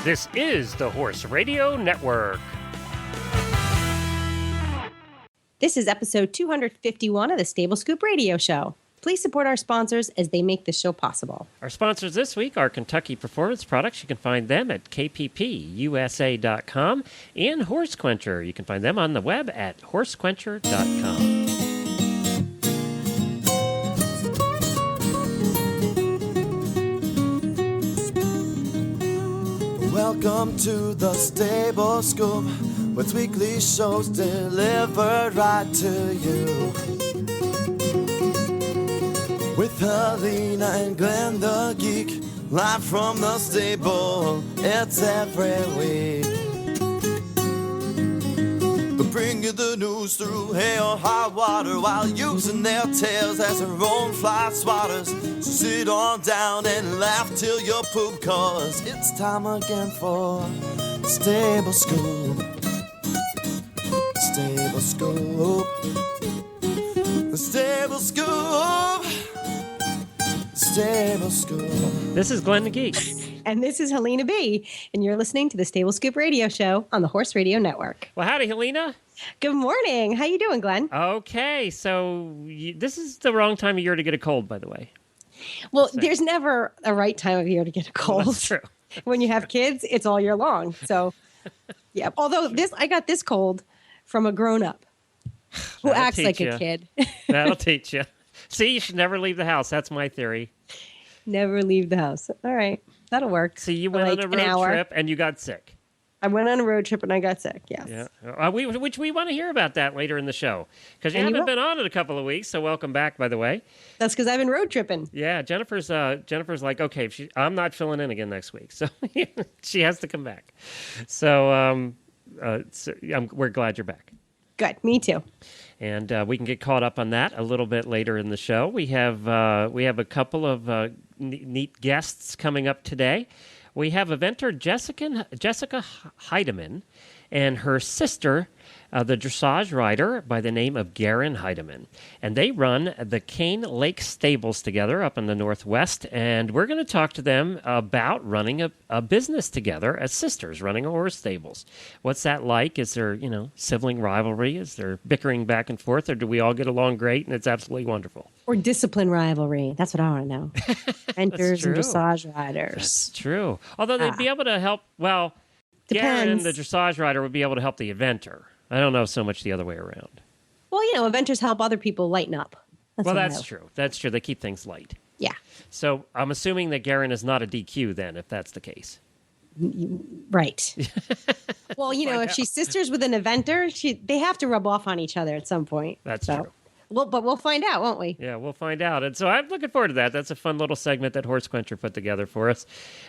This is the Horse Radio Network. This is episode 251 of the Stable Scoop Radio Show. Please support our sponsors as they make this show possible. Our sponsors this week are Kentucky Performance Products. You can find them at kppusa.com, and Horse Quencher. You can find them on the web at horsequencher.com. Welcome to the Stable Scoop, with weekly shows delivered right to you. With Helena and Glenn the Geek, live from the stable, it's every week. They bring you the news through hail or high water, while using their tails as their own fly swatters. So sit on down and laugh till you poop, cause it's time again for Stable Scoop. Stable Scoop. The Stable Scoop. Stable Scoop. This is Glenn the Geek. And this is Helena B. And you're listening to the Stable Scoop Radio Show on the Horse Radio Network. Well, howdy, Helena. Good morning. How you doing, Glenn? Okay, so this is the wrong time of year to get a cold, by the way. Well, there's never a right time of year to get a cold. Well, that's true. When you have kids, it's all year long. So, yeah. Although I got this cold from a grown-up who acts like a kid. That'll teach you. See, you should never leave the house. That's my theory. Never leave the house. All right. That'll work. See, you went on a road trip and you got sick. I went on a road trip and I got sick, yes. Yeah. Which we want to hear about that later in the show. Because you haven't been on in a couple of weeks, so welcome back, by the way. That's because I've been road tripping. Yeah, Jennifer's like, okay, I'm not filling in again next week. So she has to come back. So, we're glad you're back. Good. Me too. And we can get caught up on that a little bit later in the show. We have a couple of neat guests coming up today. We have eventer Jessica Heidemann and her sister, the dressage rider by the name of Garen Heidemann. And they run the Cane Lake Stables together up in the Northwest. And we're going to talk to them about running a business together as sisters, running a horse stables. What's that like? Is there, sibling rivalry? Is there bickering back and forth? Or do we all get along great and it's absolutely wonderful? Or discipline rivalry. That's what I want to know. Enters and dressage riders. That's true. Although they'd be able to help, well, Garen, the dressage rider, would be able to help the eventer. I don't know so much the other way around. Well, eventers help other people lighten up. That's true. That's true. They keep things light. Yeah. So I'm assuming that Garen is not a DQ then, if that's the case. Right. Well, if she's sisters with an eventer, they have to rub off on each other at some point. That's true. Well, but we'll find out, won't we? Yeah, we'll find out. And so I'm looking forward to that. That's a fun little segment that Horse Quencher put together for us,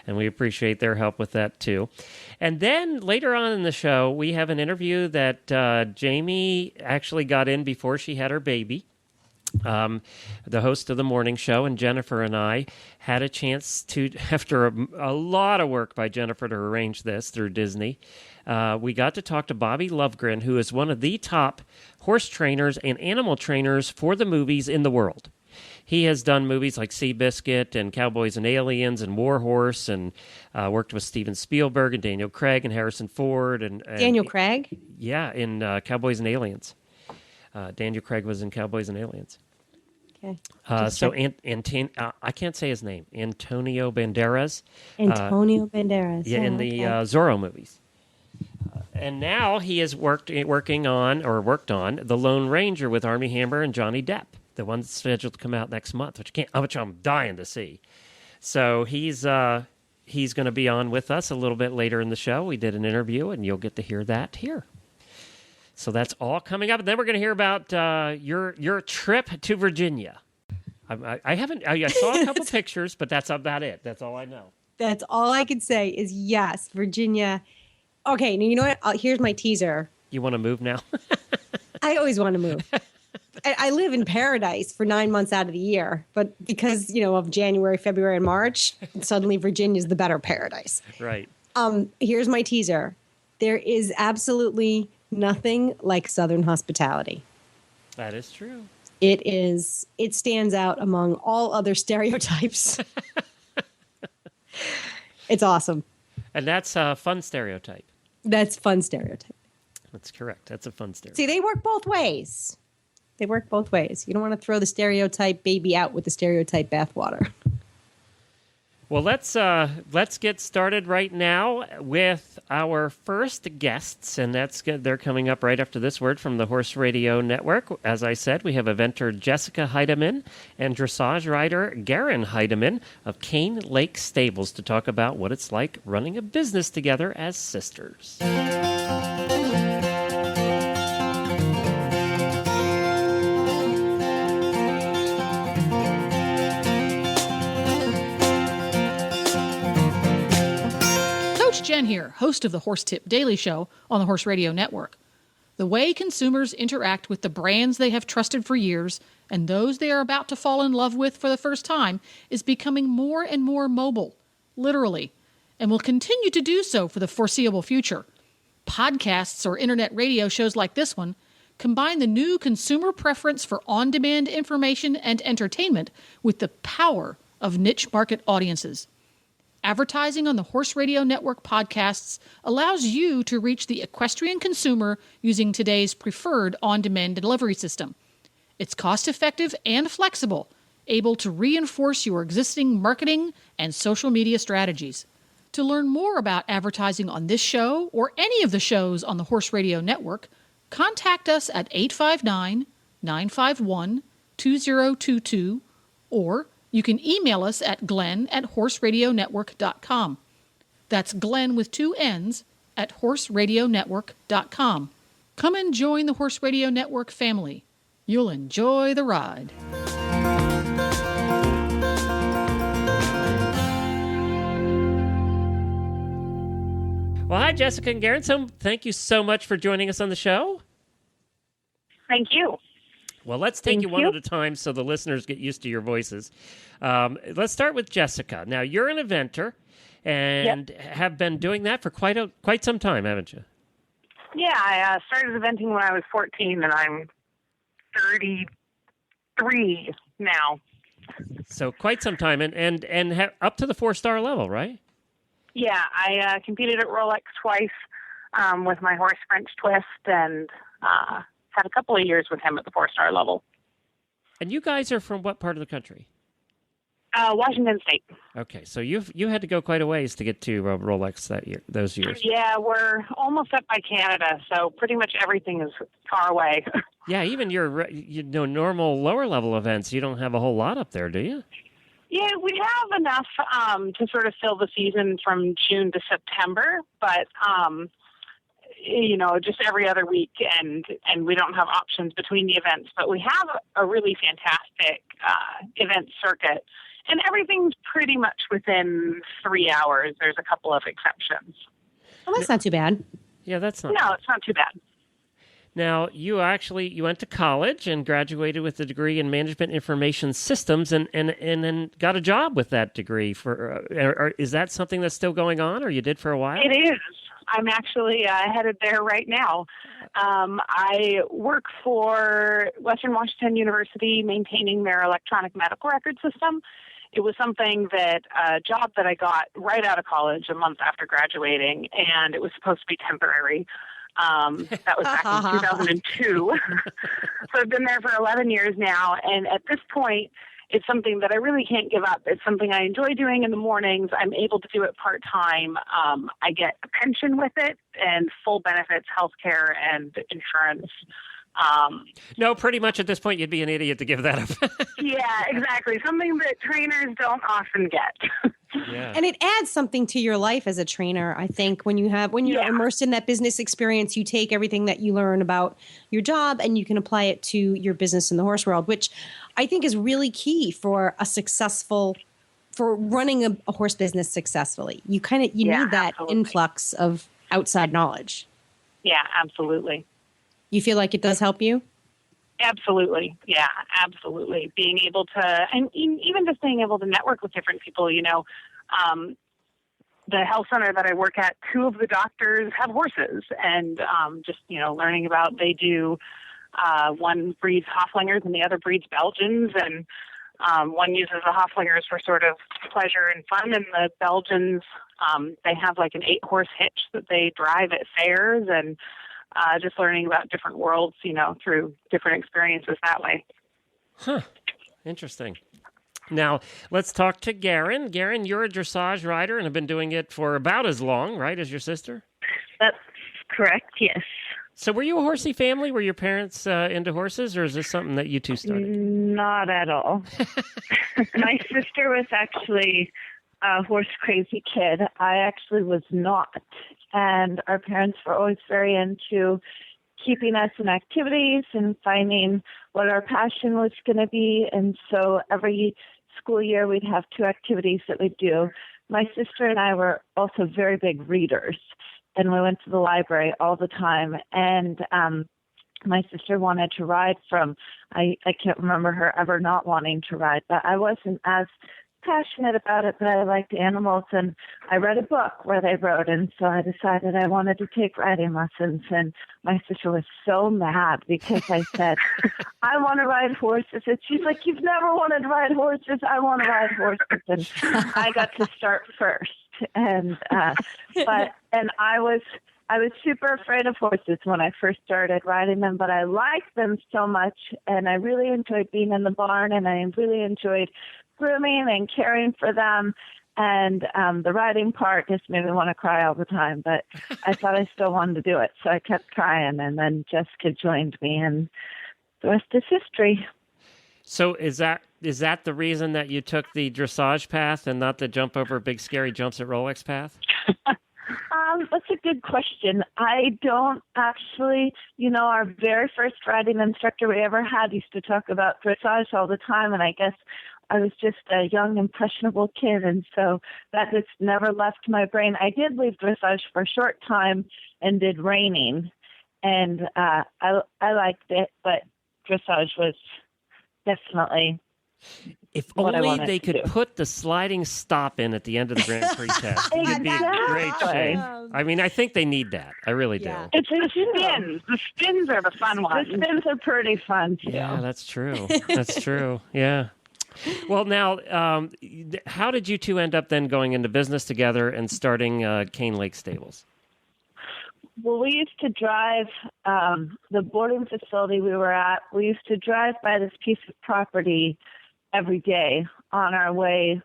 and we appreciate their help with that, too. And then later on in the show, we have an interview that Jamie actually got in before she had her baby. The host of the morning show, and Jennifer and I had a chance to, after a lot of work by Jennifer to arrange this through Disney, we got to talk to Bobby Lovgren, who is one of the top horse trainers and animal trainers for the movies in the world. He has done movies like Seabiscuit and Cowboys and Aliens and War Horse, and worked with Steven Spielberg and Daniel Craig and Harrison Ford. And Daniel Craig? Yeah, in Cowboys and Aliens. Daniel Craig was in Cowboys and Aliens. Okay. I can't say his name. Antonio Banderas. Antonio Banderas. Yeah, in the Zorro movies. And now he has worked on The Lone Ranger with Armie Hammer and Johnny Depp, the one that's scheduled to come out next month, which I'm dying to see. So he's going to be on with us a little bit later in the show. We did an interview, and you'll get to hear that here. So that's all coming up. And then we're going to hear about your trip to Virginia. I saw a couple pictures, but that's about it. That's all I know. That's all I can say is yes, Virginia. Okay, you know what? Here's my teaser. You want to move now? I always want to move. I live in paradise for 9 months out of the year, but because, of January, February, and March, suddenly Virginia's the better paradise. Right. Here's my teaser. There is absolutely nothing like Southern hospitality. That is true. It stands out among all other stereotypes. It's awesome. And that's a fun stereotype. That's fun stereotype. That's correct. That's a fun stereotype. See, they work both ways. They work both ways. You don't want to throw the stereotype baby out with the stereotype bathwater. Well, let's get started right now with our first guests, and that's good. They're coming up right after this word from the Horse Radio Network. As I said, we have eventer Jessica Heidemann and dressage rider Garen Heidemann of Cane Lake Stables to talk about what it's like running a business together as sisters. Jen here, host of the Horse Tip Daily Show on the Horse Radio Network. The way consumers interact with the brands they have trusted for years and those they are about to fall in love with for the first time is becoming more and more mobile, literally, and will continue to do so for the foreseeable future. Podcasts or internet radio shows like this one combine the new consumer preference for on-demand information and entertainment with the power of niche market audiences. Advertising on the Horse Radio Network podcasts allows you to reach the equestrian consumer using today's preferred on-demand delivery system. It's cost-effective and flexible, able to reinforce your existing marketing and social media strategies. To learn more about advertising on this show or any of the shows on the Horse Radio Network, contact us at 859-951-2022 or you can email us at glenn@horseradionetwork.com. That's Glenn with 2 N's at horseradionetwork.com. Come and join the Horse Radio Network family. You'll enjoy the ride. Well, hi, Jessica and Garen. So thank you so much for joining us on the show. Thank you. Well, let's take you one at a time so the listeners get used to your voices. Let's start with Jessica. Now, you're an eventer and have been doing that for quite some time, haven't you? Yeah, I started eventing when I was 14, and I'm 33 now. So quite some time, and up to the 4-star level, right? Yeah, I competed at Rolex twice with my horse French Twist, and had a couple of years with him at the 4-star level. And you guys are from what part of the country? Washington State. Okay, so you had to go quite a ways to get to Rolex those years. Yeah, we're almost up by Canada, so pretty much everything is far away. Yeah, even your normal lower level events, you don't have a whole lot up there, do you? Yeah, we have enough to sort of fill the season from June to September, but just every other week, and we don't have options between the events, but we have a really fantastic event circuit, and everything's pretty much within 3 hours. There's a couple of exceptions. Well, that's not too bad. Yeah, that's not. No, it's not too bad. Now, you went to college and graduated with a degree in Management Information Systems and then got a job with that degree. Is that something that's still going on, or you did for a while? It is. I'm actually headed there right now. I work for Western Washington University maintaining their electronic medical record system. It was something a job that I got right out of college a month after graduating, and it was supposed to be temporary. That was back in 2002. So I've been there for 11 years now, and at this point, it's something that I really can't give up. It's something I enjoy doing in the mornings. I'm able to do it part-time. I get a pension with it and full benefits, health care, and insurance. No, pretty much at this point, you'd be an idiot to give that up. Yeah, exactly. Something that trainers don't often get. Yeah. And it adds something to your life as a trainer. I think when you're immersed in that business experience, you take everything that you learn about your job and you can apply it to your business in the horse world, which I think is really key for running a horse business successfully. You need that influx of outside knowledge. Yeah, absolutely. You feel like it does help you? Absolutely. Yeah, absolutely. Being able to, and even just being able to network with different people, the health center that I work at, 2 of the doctors have horses, and learning about, they do, one breeds Hoflingers and the other breeds Belgians, and One uses the Hoflingers for sort of pleasure and fun, and the Belgians, they have like an 8-horse hitch that they drive at fairs, and just learning about different worlds, through different experiences that way. Huh. Interesting. Now, let's talk to Garen. Garen, you're a dressage rider and have been doing it for about as long, right, as your sister? That's correct, yes. So were you a horsey family? Were your parents into horses, or is this something that you two started? Not at all. My sister was actually a horse-crazy kid. I actually was not. And our parents were always very into keeping us in activities and finding what our passion was going to be. And so every school year we'd have 2 activities that we'd do. My sister and I were also very big readers, and we went to the library all the time. And my sister wanted to ride from, I can't remember her ever not wanting to ride, but I wasn't as passionate about it, but I liked animals, and I read a book where they rode, and so I decided I wanted to take riding lessons. And my sister was so mad because I said, I want to ride horses, and she's like, you've never wanted to ride horses. I want to ride horses. And I got to start first, and I was super afraid of horses when I first started riding them, but I liked them so much, and I really enjoyed being in the barn, and I really enjoyed grooming and caring for them. And the riding part just made me want to cry all the time, but I thought I still wanted to do it. So I kept trying, and then Jessica joined me, and the rest is history. So is that the reason that you took the dressage path and not the jump over big scary jumps at Rolex path? That's a good question. I don't actually, our very first riding instructor we ever had used to talk about dressage all the time, and I guess I was just a young, impressionable kid, and so that just never left my brain. I did leave dressage for a short time and did reining, and I liked it, but dressage was definitely if what I only wanted they to could do. put the sliding stop in at the end of the Grand Prix test. You'd be in great shape. I mean, I think they need that. I really do. It's the spins. The spins are the fun ones. The spins are pretty fun, too. Yeah, that's true. That's true. Yeah. Well, now, how did you two end up then going into business together and starting Cane Lake Stables? Well, we used to drive the boarding facility we were at. We used to drive by this piece of property every day on our way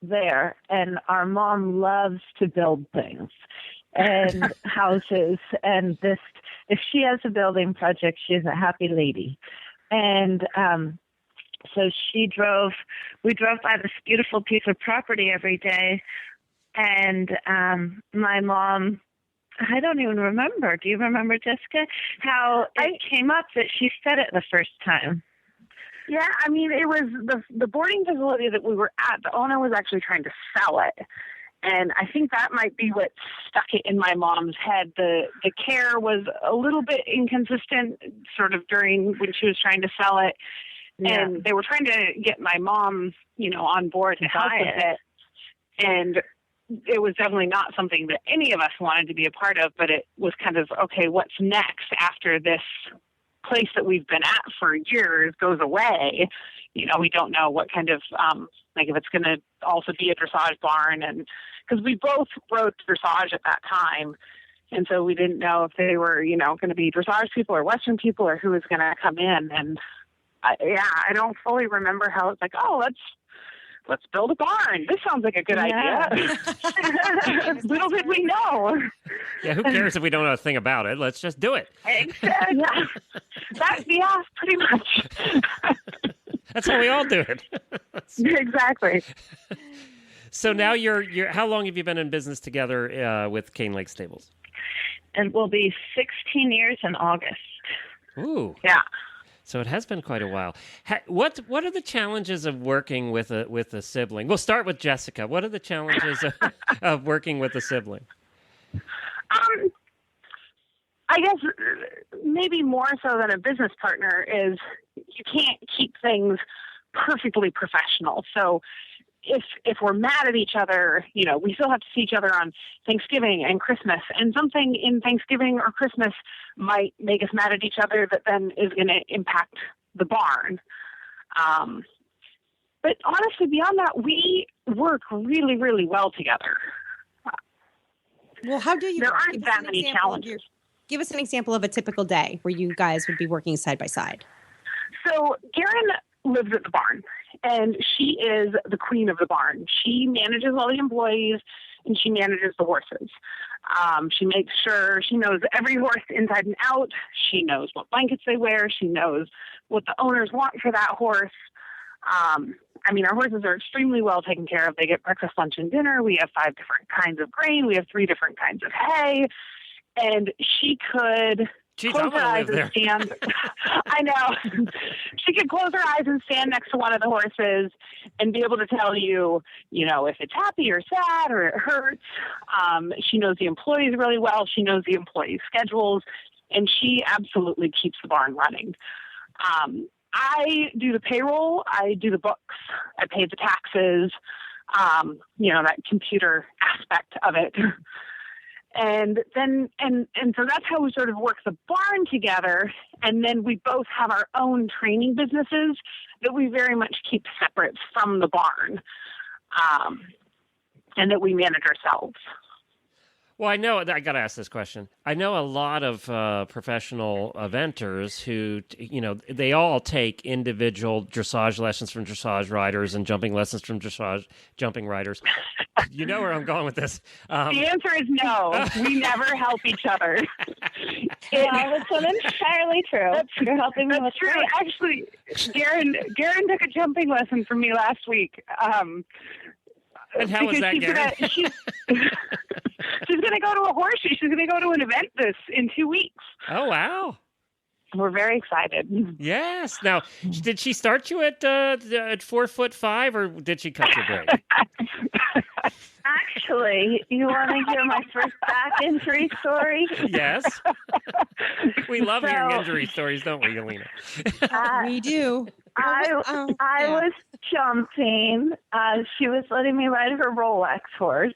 there. And our mom loves to build things and houses. And if she has a building project, she's a happy lady. And so we drove by this beautiful piece of property every day. And my mom, I don't even remember. Do you remember, Jessica, how it came up that she said it the first time? Yeah, I mean, it was the boarding facility that we were at. The owner was actually trying to sell it. And I think that might be what stuck it in my mom's head. The care was a little bit inconsistent sort of during when she was trying to sell it. Yeah. And they were trying to get my mom, on board to help with it. And it was definitely not something that any of us wanted to be a part of, but it was kind of, okay, what's next after this place that we've been at for years goes away? We don't know what kind of, if it's going to also be a dressage barn. And because we both rode dressage at that time. And so we didn't know if they were, going to be dressage people or Western people or who was going to come in. And I don't fully remember how it's like, oh, let's build a barn. This sounds like a good idea. Little did we know. Yeah, who cares if we don't know a thing about it? Let's just do it. Exactly. Yeah, pretty much. That's how we all do it. Exactly. So now you're. How long have you been in business together with Cane Lake Stables? It will be 16 years in August. Ooh. Yeah. So it has been quite a while. What are the challenges of working with a sibling? We'll start with Jessica. What are the challenges of working with a sibling? I guess maybe more so than a business partner is you can't keep things perfectly professional. So if we're mad at each other, we still have to see each other on Thanksgiving and Christmas, and something in Thanksgiving or Christmas might make us mad at each other that then is going to impact the barn. But honestly, beyond that, we work really, really well together. Well, how do you? There work? aren't that many challenges. Give us an example of a typical day where you guys would be working side by side. So Karen lives at the barn, and she is the queen of the barn. She manages all the employees, and she manages the horses. She makes sure she knows every horse inside and out. She knows what blankets they wear. She knows what the owners want for that horse. Our horses are extremely well taken care of. They get breakfast, lunch, and dinner. We have 5 different kinds of grain. We have 3 different kinds of hay. And she could close her eyes and stand. I know. She could close her eyes and stand next to one of the horses and be able to tell you, if it's happy or sad or it hurts. She knows the employees really well. She knows the employees' schedules, and she absolutely keeps the barn running. I do the payroll. I do the books. I pay the taxes. That computer aspect of it. And so that's how we sort of work the barn together. And then we both have our own training businesses that we very much keep separate from the barn, and that we manage ourselves. Well, I got to ask this question. I know a lot of professional eventers who, they all take individual dressage lessons from dressage riders and jumping lessons from dressage jumping riders. You know where I'm going with this. The answer is no. We never help each other. That's not entirely true. You're helping me with true. that. Actually, Garen took a jumping lesson from me last week. And how was that, Garen? She's going to go to a horse show. She's going to go to an event in 2 weeks. Oh, wow. We're very excited. Yes. Now, did she start you at 4'5", or did she cut your break? Actually, you want to hear my first back injury story? Yes. We love hearing injury stories, don't we, Elena? We do. I was jumping. She was letting me ride her Rolex horse.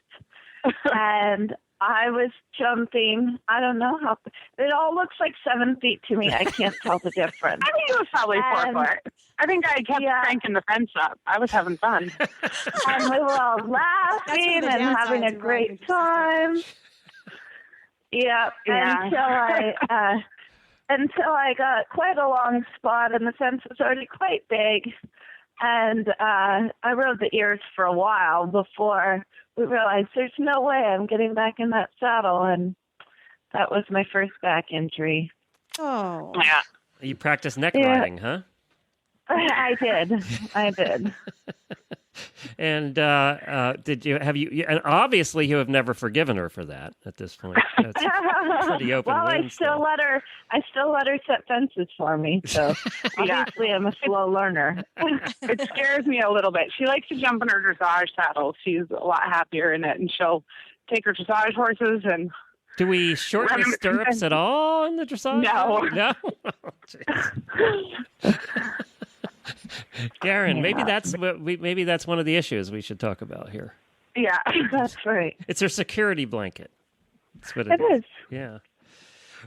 And I was jumping. I don't know how. It all looks like 7 feet to me. I can't tell the difference. I think it was probably 4 foot. I think I kept cranking the fence up. I was having fun. And we were all laughing and having a great time. Yeah. Until I got quite a long spot, and the fence was already quite big. And I rode the ears for a while before we realized there's no way I'm getting back in that saddle. And that was my first back injury. Oh. Yeah. You practice neck riding, huh? I did. And and obviously you have never forgiven her for that at this point. That's pretty open. Well, I still let her set fences for me. So obviously I'm a slow learner. It scares me a little bit. She likes to jump in her dressage saddle. She's a lot happier in it, and she'll take her dressage horses and. Do we shorten the stirrups at all in the dressage? No. Oh, Garen, maybe that's one of the issues we should talk about here. Yeah, that's right. It's her security blanket. That's what it is. Yeah.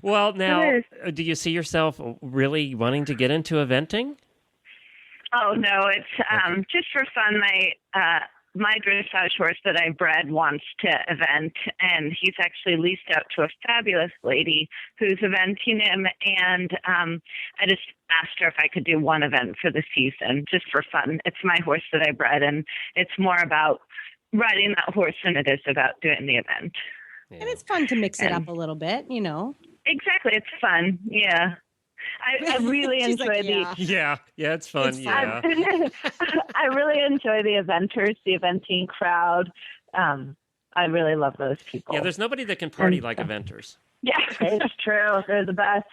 Well, now, do you see yourself really wanting to get into eventing? Oh no, it's just for fun. My dressage horse that I bred wants to event, and he's actually leased out to a fabulous lady who's eventing him, and I just asked her if I could do one event for the season, just for fun. It's my horse that I bred, and it's more about riding that horse than it is about doing the event. Yeah. And it's fun to mix it up a little bit, Exactly, it's fun, yeah. I really enjoy Yeah, it's fun. Yeah, I really enjoy the eventers, the eventing crowd. I really love those people. Yeah, there's nobody that can party like eventers. Yeah, it's true. They're the best.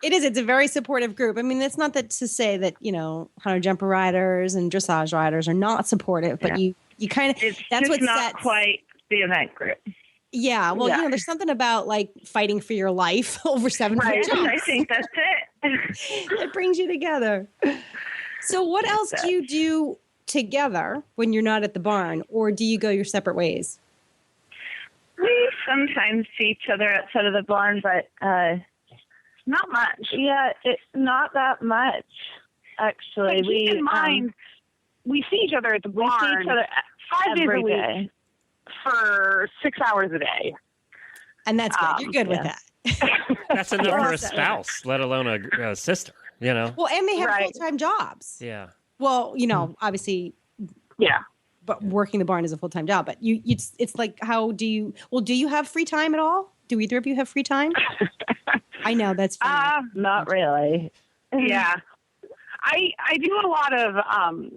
It is. It's a very supportive group. I mean, it's not that to say that hunter jumper riders and dressage riders are not supportive, but you kind of that's what's not quite the event group. Yeah, well, there's something about like fighting for your life over 7 feet. Right, I think that's it. It brings you together. So what else do you do together when you're not at the barn, or do you go your separate ways? We sometimes see each other outside of the barn, but not much. Yeah, it's not that much, actually. But keep in mind, we see each other at the We see barn each other 5 days a every week day. for 6 hours a day. And that's good. You're good with that. That's enough for a Awesome. spouse, let alone a sister, you know? Well, and they have Right. full-time jobs. Yeah. Well, obviously, Yeah. but working the barn is a full-time job. But it's like, do you have free time at all? Do either of you have free time? I know that's funny. Not really. Yeah. I do a lot of,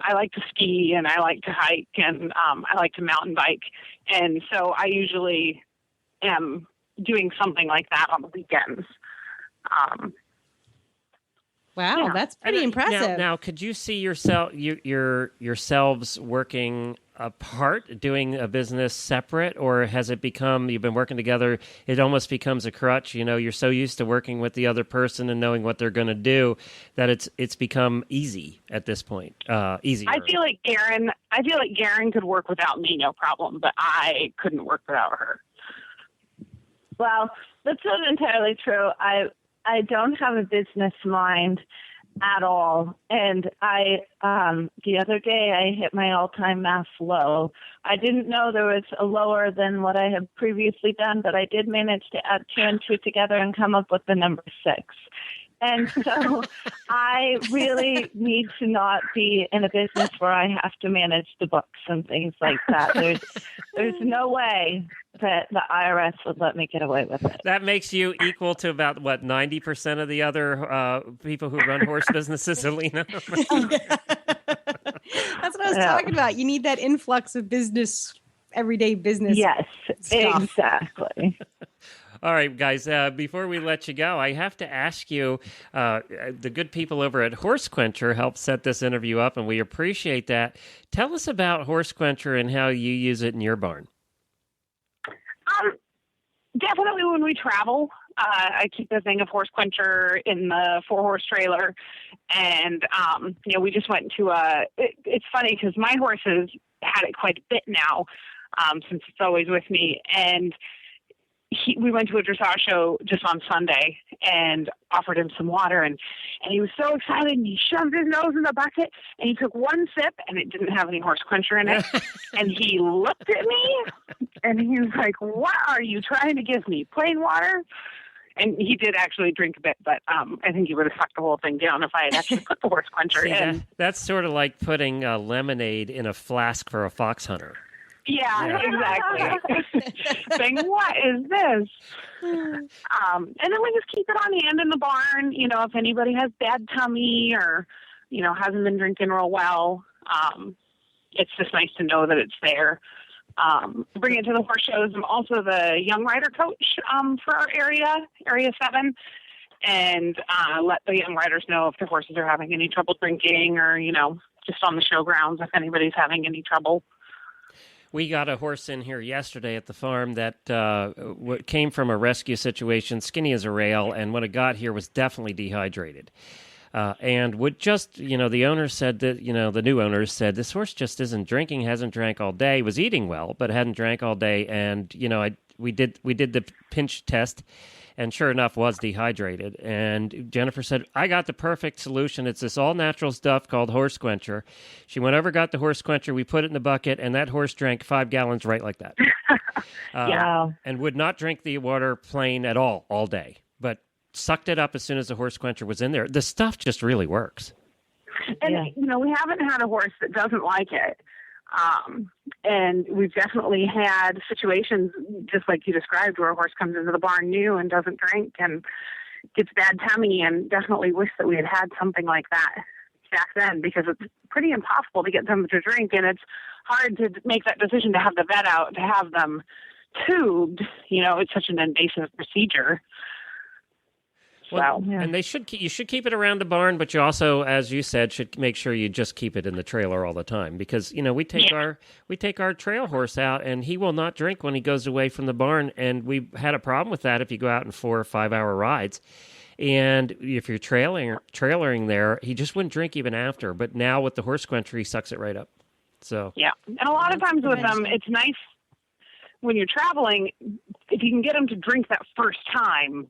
I like to ski and I like to hike and I like to mountain bike. And so I usually am doing something like that on the weekends. Wow, yeah. that's pretty impressive. Now, could you see yourselves working apart, doing a business separate, or has it become, you've been working together, it almost becomes a crutch? You're so used to working with the other person and knowing what they're going to do that it's become easy at this point, easier. I feel like Garen could work without me, no problem, but I couldn't work without her. Well, that's not entirely true. I don't have a business mind at all. And the other day I hit my all-time math low. I didn't know there was a lower than what I had previously done, but I did manage to add 2 and 2 together and come up with the number 6. And so I really need to not be in a business where I have to manage the books and things like that. There's no way that the IRS would let me get away with it. That makes you equal to about, 90% of the other people who run horse businesses, Alina? That's what I was talking about. You need that influx of business, everyday business. Yes, stuff. exactly. All right, guys, before we let you go, I have to ask you, the good people over at Horse Quencher helped set this interview up, and we appreciate that. Tell us about Horse Quencher and how you use it in your barn. Definitely when we travel, I keep the thing of Horse Quencher in the 4-horse trailer. And, we just went to it's funny because my horse has had it quite a bit now, since it's always with me. And we went to a dressage show just on Sunday and offered him some water, and he was so excited, and he shoved his nose in the bucket, and he took one sip, and it didn't have any Horse Quencher in it. And he looked at me, and he was like, "What are you trying to give me? Plain water?" And he did actually drink a bit, but I think he would have sucked the whole thing down if I had actually put the Horse Quencher in. That's sort of like putting lemonade in a flask for a fox hunter. Yeah, exactly. Saying, what is this? And then we just keep it on hand in the barn. If anybody has bad tummy or, hasn't been drinking real well, it's just nice to know that it's there. Bring it to the horse shows. I'm also the young rider coach for our area 7. And let the young riders know if their horses are having any trouble drinking or, just on the show grounds if anybody's having any trouble. We got a horse in here yesterday at the farm that came from a rescue situation, skinny as a rail, and when it got here was definitely dehydrated. And would just, the owner said that, the new owners said, this horse just isn't drinking, hasn't drank all day, was eating well, but hadn't drank all day. And, we did the pinch test, and sure enough was dehydrated. And Jennifer said, I got the perfect solution. It's this all-natural stuff called Horse Quencher. She went over, got the Horse Quencher, we put it in the bucket, and that horse drank 5 gallons right like that. Wow. And would not drink the water plain at all day, but sucked it up as soon as the Horse Quencher was in there. The stuff just really works. And, we haven't had a horse that doesn't like it. And we've definitely had situations, just like you described, where a horse comes into the barn new and doesn't drink and gets bad tummy, and definitely wish that we had something like that back then, because it's pretty impossible to get them to drink, and it's hard to make that decision to have the vet out, to have them tubed. It's such an invasive procedure. Well, and you should keep it around the barn, but you also, as you said, should make sure you just keep it in the trailer all the time, because we take our trail horse out, and he will not drink when he goes away from the barn, and we've had a problem with that if you go out in 4 or 5 hour rides, and if you're trailering there, he just wouldn't drink even after. But now with the Horse Quencher, he sucks it right up. So and a lot of times with them, it's nice when you're traveling if you can get them to drink that first time.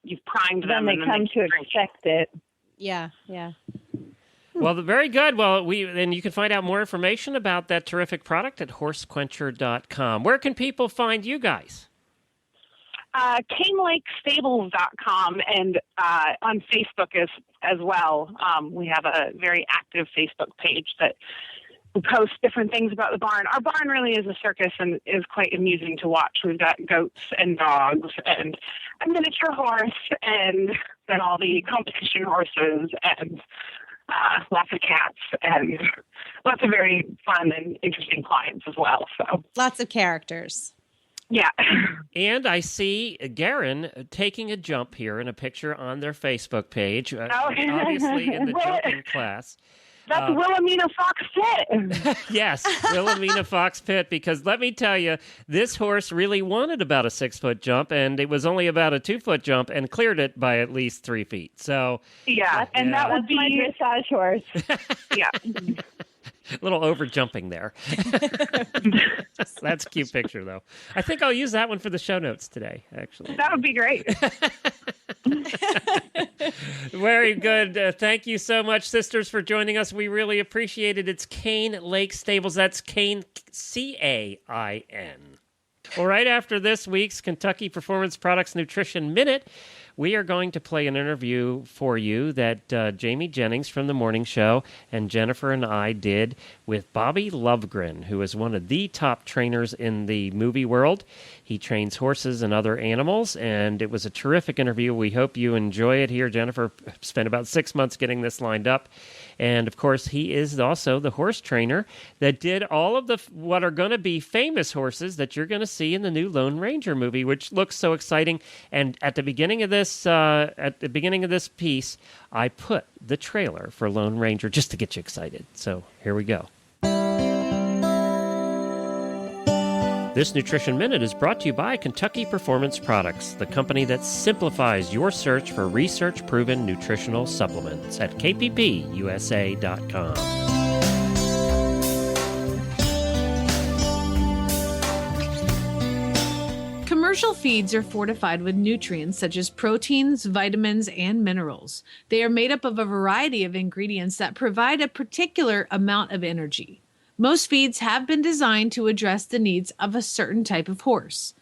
You've primed them. Then they come to expect it. Yeah. Well, very good. Well, and you can find out more information about that terrific product at horsequencher.com. Where can people find you guys? CaneLakeStables.com and on Facebook as well. We have a very active Facebook page that we post different things about the barn. Our barn really is a circus and is quite amusing to watch. We've got goats and dogs and a miniature horse and then all the competition horses and lots of cats and lots of very fun and interesting clients as well. So lots of characters. Yeah. And I see Garen taking a jump here in a picture on their Facebook page, obviously in the jumping class. That's Wilhelmina Fox Pitt. Yes, Wilhelmina Fox Pitt, because let me tell you, this horse really wanted about a 6-foot jump, and it was only about a 2-foot jump and cleared it by at least 3 feet. So yeah, and that would be my dressage horse. Yeah. A little over jumping there. That's a cute picture, though. I think I'll use that one for the show notes today, actually. That would be great. Very good. Thank you so much, sisters, for joining us. We really appreciate it. It's Cane Lake Stables. That's Cane, C-A-I-N. Well, right after this week's Kentucky Performance Products Nutrition Minute, we are going to play an interview for you that Jamie Jennings from The Morning Show and Jennifer and I did with Bobby Lovgren, who is one of the top trainers in the movie world. He trains horses and other animals, and it was a terrific interview. We hope you enjoy it here. Jennifer spent about 6 months getting this lined up. And, of course, he is also the horse trainer that did all of what are going to be famous horses that you're going to see in the new Lone Ranger movie, which looks so exciting. And at the beginning of this piece, I put the trailer for Lone Ranger just to get you excited. So here we go. This Nutrition Minute is brought to you by Kentucky Performance Products, the company that simplifies your search for research-proven nutritional supplements at kppusa.com. Commercial feeds are fortified with nutrients such as proteins, vitamins, and minerals. They are made up of a variety of ingredients that provide a particular amount of energy. Most feeds have been designed to address the needs of a certain type of horse.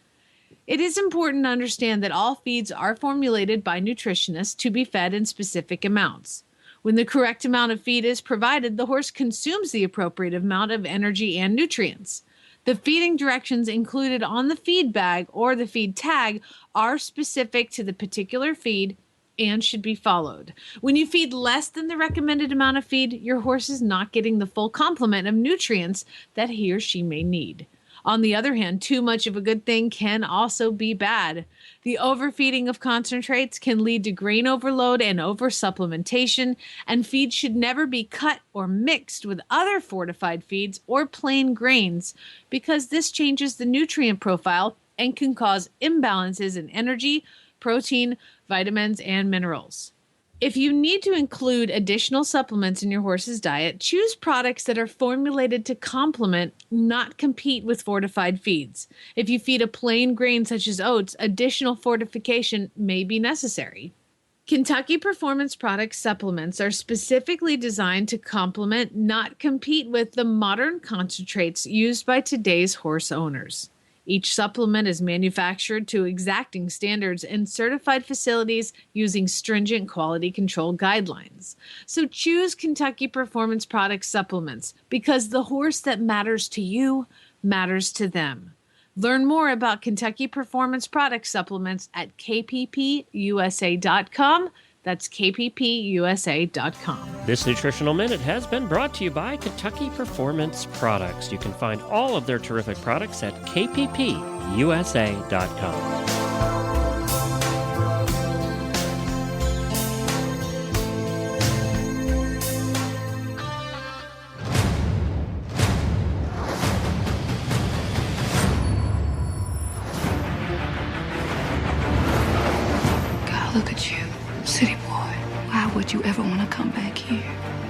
It is important to understand that all feeds are formulated by nutritionists to be fed in specific amounts. When the correct amount of feed is provided, the horse consumes the appropriate amount of energy and nutrients. The feeding directions included on the feed bag or the feed tag are specific to the particular feed and should be followed. When you feed less than the recommended amount of feed, your horse is not getting the full complement of nutrients that he or she may need. On the other hand, too much of a good thing can also be bad. The overfeeding of concentrates can lead to grain overload and oversupplementation, and feed should never be cut or mixed with other fortified feeds or plain grains because this changes the nutrient profile and can cause imbalances in energy, protein, vitamins, and minerals. If you need to include additional supplements in your horse's diet, choose products that are formulated to complement, not compete with fortified feeds. If you feed a plain grain such as oats, additional fortification may be necessary. Kentucky Performance Products supplements are specifically designed to complement, not compete with, the modern concentrates used by today's horse owners. Each supplement is manufactured to exacting standards in certified facilities using stringent quality control guidelines. So choose Kentucky Performance Products supplements because the horse that matters to you matters to them. Learn more about Kentucky Performance Products supplements at kppusa.com. That's kppusa.com. This Nutritional Minute has been brought to you by Kentucky Performance Products. You can find all of their terrific products at kppusa.com. God, look at you. City boy, why would you ever want to come back here?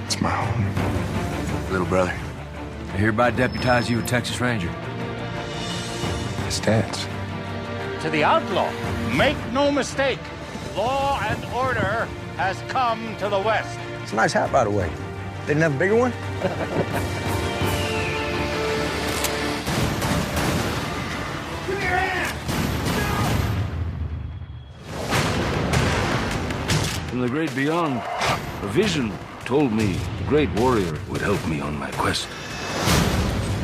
It's my home. Little brother, I hereby deputize you a Texas Ranger. This dance. To the outlaw, make no mistake, law and order has come to the West. It's a nice hat, by the way. They didn't have a bigger one? Give me your hand! From the great beyond, a vision told me the great warrior would help me on my quest.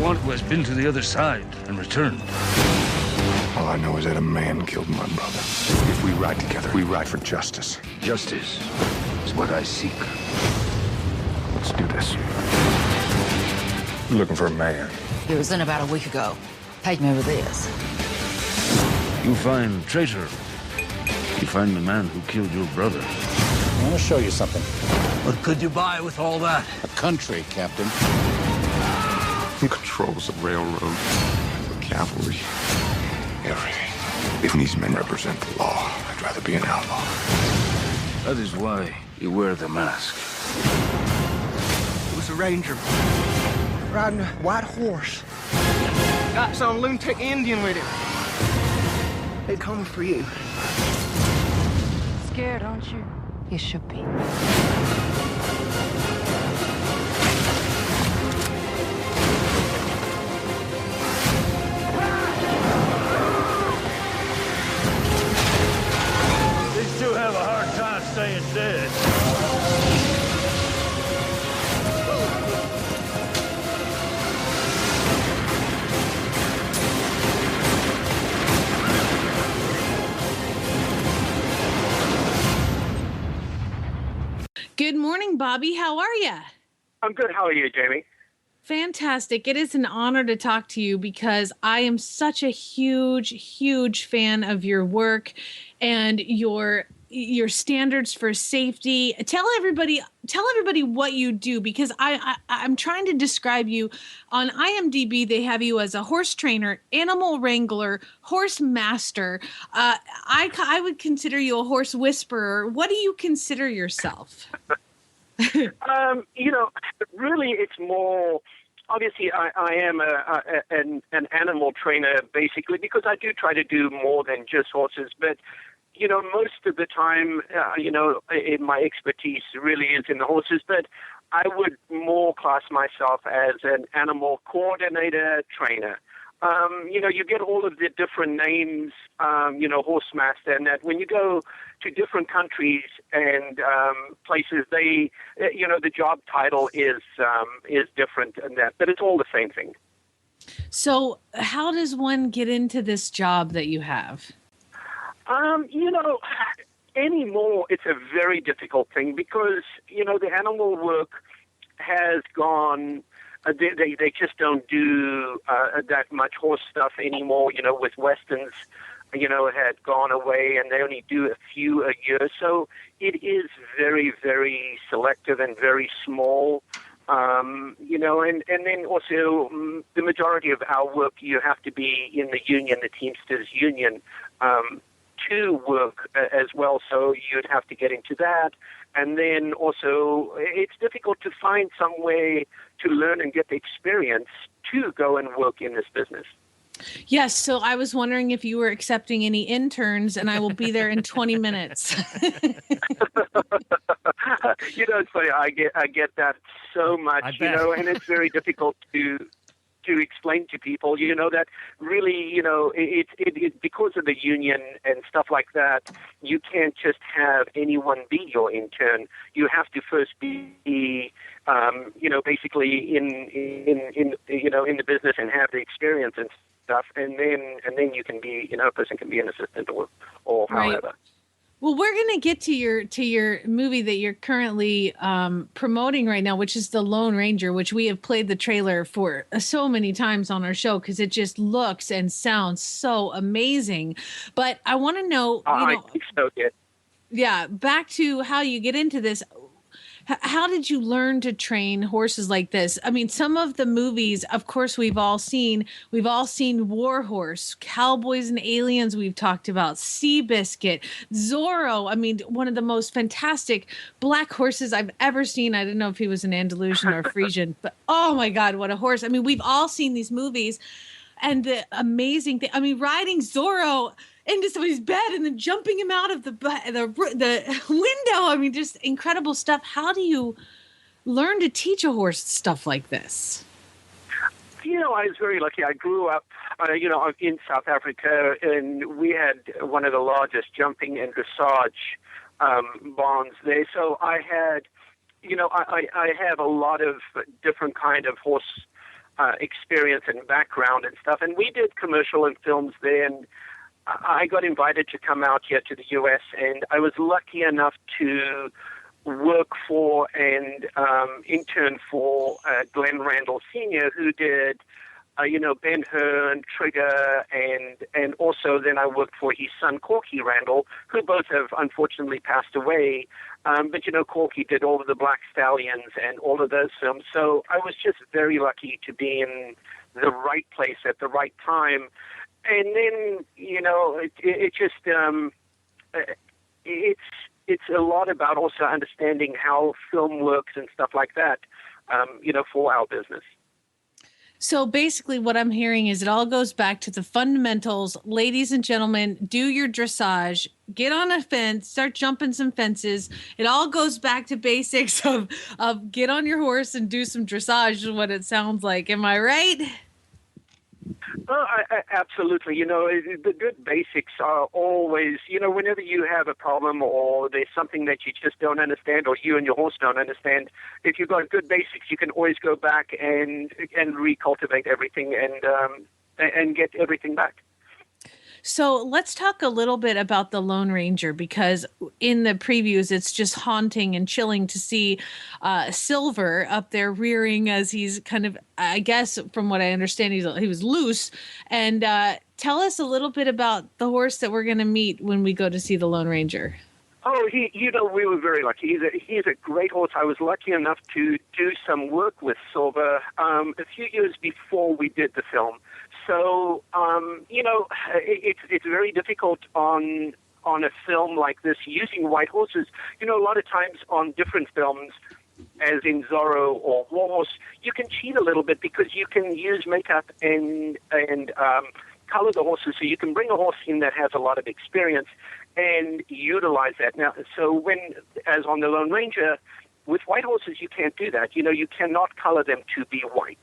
One who has been to the other side and returned. All I know is that a man killed my brother. If we ride together, we ride for justice. Justice is what I seek. Let's do this. We're looking for a man. He was in about a week ago. Take me with this. You find traitor. You find the man who killed your brother. I want to show you something. What could you buy with all that? A country, Captain. He controls the railroad, the cavalry, everything. If these men represent the law, I'd rather be an outlaw. That is why you wear the mask. It was a ranger riding a white horse. Got some lunatic Indian with him. They're coming for you. Scared, aren't you? You should be. These two have a hard time staying dead. Good morning, Bobby. How are you? I'm good. How are you, Jamie? Fantastic. It is an honor to talk to you because I am such a huge fan of your work and your standards for safety. Tell everybody what you do, because I'm trying to describe you. On IMDb, they have you as a horse trainer, animal wrangler, horse master. I would consider you a horse whisperer. What do you consider yourself? Really, it's more. Obviously, I am an animal trainer, basically, because I do try to do more than just horses. But, most of the time, in my expertise really is in the horses. But I would more class myself as an animal coordinator trainer. You get all of the different names, horse master, and that when you go to different countries and places, the job title is different and that, but it's all the same thing. So how does one get into this job that you have? Anymore, it's a very difficult thing because, the animal work has gone. They just don't do that much horse stuff anymore, with Westerns, had gone away and they only do a few a year. So it is very, very selective and very small, and then also the majority of our work, you have to be in the union, the Teamsters Union, to work as well. So you'd have to get into that. And then also it's difficult to find some way to learn and get the experience to go and work in this business. Yes. So I was wondering if you were accepting any interns, and I will be there in 20 minutes. It's funny. I get that so much, and it's very difficult to explain to people, that really, it's because of the union and stuff like that, you can't just have anyone be your intern. You have to first be, basically in the business and have the experience and stuff, and then you can be, a person can be an assistant or however. Right. Well, we're going to get to your movie that you're currently promoting right now, which is The Lone Ranger, which we have played the trailer for so many times on our show because it just looks and sounds so amazing. But I want to know, I think so, yeah. Yeah, back to how you get into this. How did you learn to train horses like this? I mean, some of the movies, of course, we've all seen War Horse, Cowboys and Aliens we've talked about, Seabiscuit, Zorro. I mean, one of the most fantastic black horses I've ever seen. I didn't know if he was an Andalusian or Frisian, but oh my God, what a horse. I mean, we've all seen these movies. And the amazing thing, I mean, riding Zorro into somebody's bed and then jumping him out of the window. I mean, just incredible stuff. How do you learn to teach a horse stuff like this? I was very lucky. I grew up, in South Africa, and we had one of the largest jumping and dressage barns there. So I had, I have a lot of different kind of horse experience and background and stuff. And we did commercial and films there, and I got invited to come out here to the U.S., and I was lucky enough to work for and intern for Glenn Randall Sr., who did, Ben-Hur and Trigger, and also then I worked for his son, Corky Randall, who both have unfortunately passed away. But, Corky did all of the Black Stallions and all of those films. So I was just very lucky to be in the right place at the right time. And then, it's a lot about also understanding how film works and stuff like that, for our business. So basically what I'm hearing is it all goes back to the fundamentals. Ladies and gentlemen, do your dressage, get on a fence, start jumping some fences. It all goes back to basics of get on your horse and do some dressage is what it sounds like. Am I right? Well, absolutely. The good basics are always, whenever you have a problem or there's something that you just don't understand or you and your horse don't understand, if you've got good basics, you can always go back and recultivate everything and get everything back. So let's talk a little bit about the Lone Ranger, because in the previews, it's just haunting and chilling to see Silver up there rearing as he's kind of, I guess, from what I understand, he was loose. And tell us a little bit about the horse that we're going to meet when we go to see the Lone Ranger. Oh, we were very lucky. He's a great horse. I was lucky enough to do some work with Silver a few years before we did the film. So, it's very difficult on a film like this using white horses. A lot of times on different films, as in Zorro or War Horse, you can cheat a little bit because you can use makeup and color the horses. So you can bring a horse in that has a lot of experience and utilize that. Now, so as on the Lone Ranger, with white horses, you can't do that. You cannot color them to be white.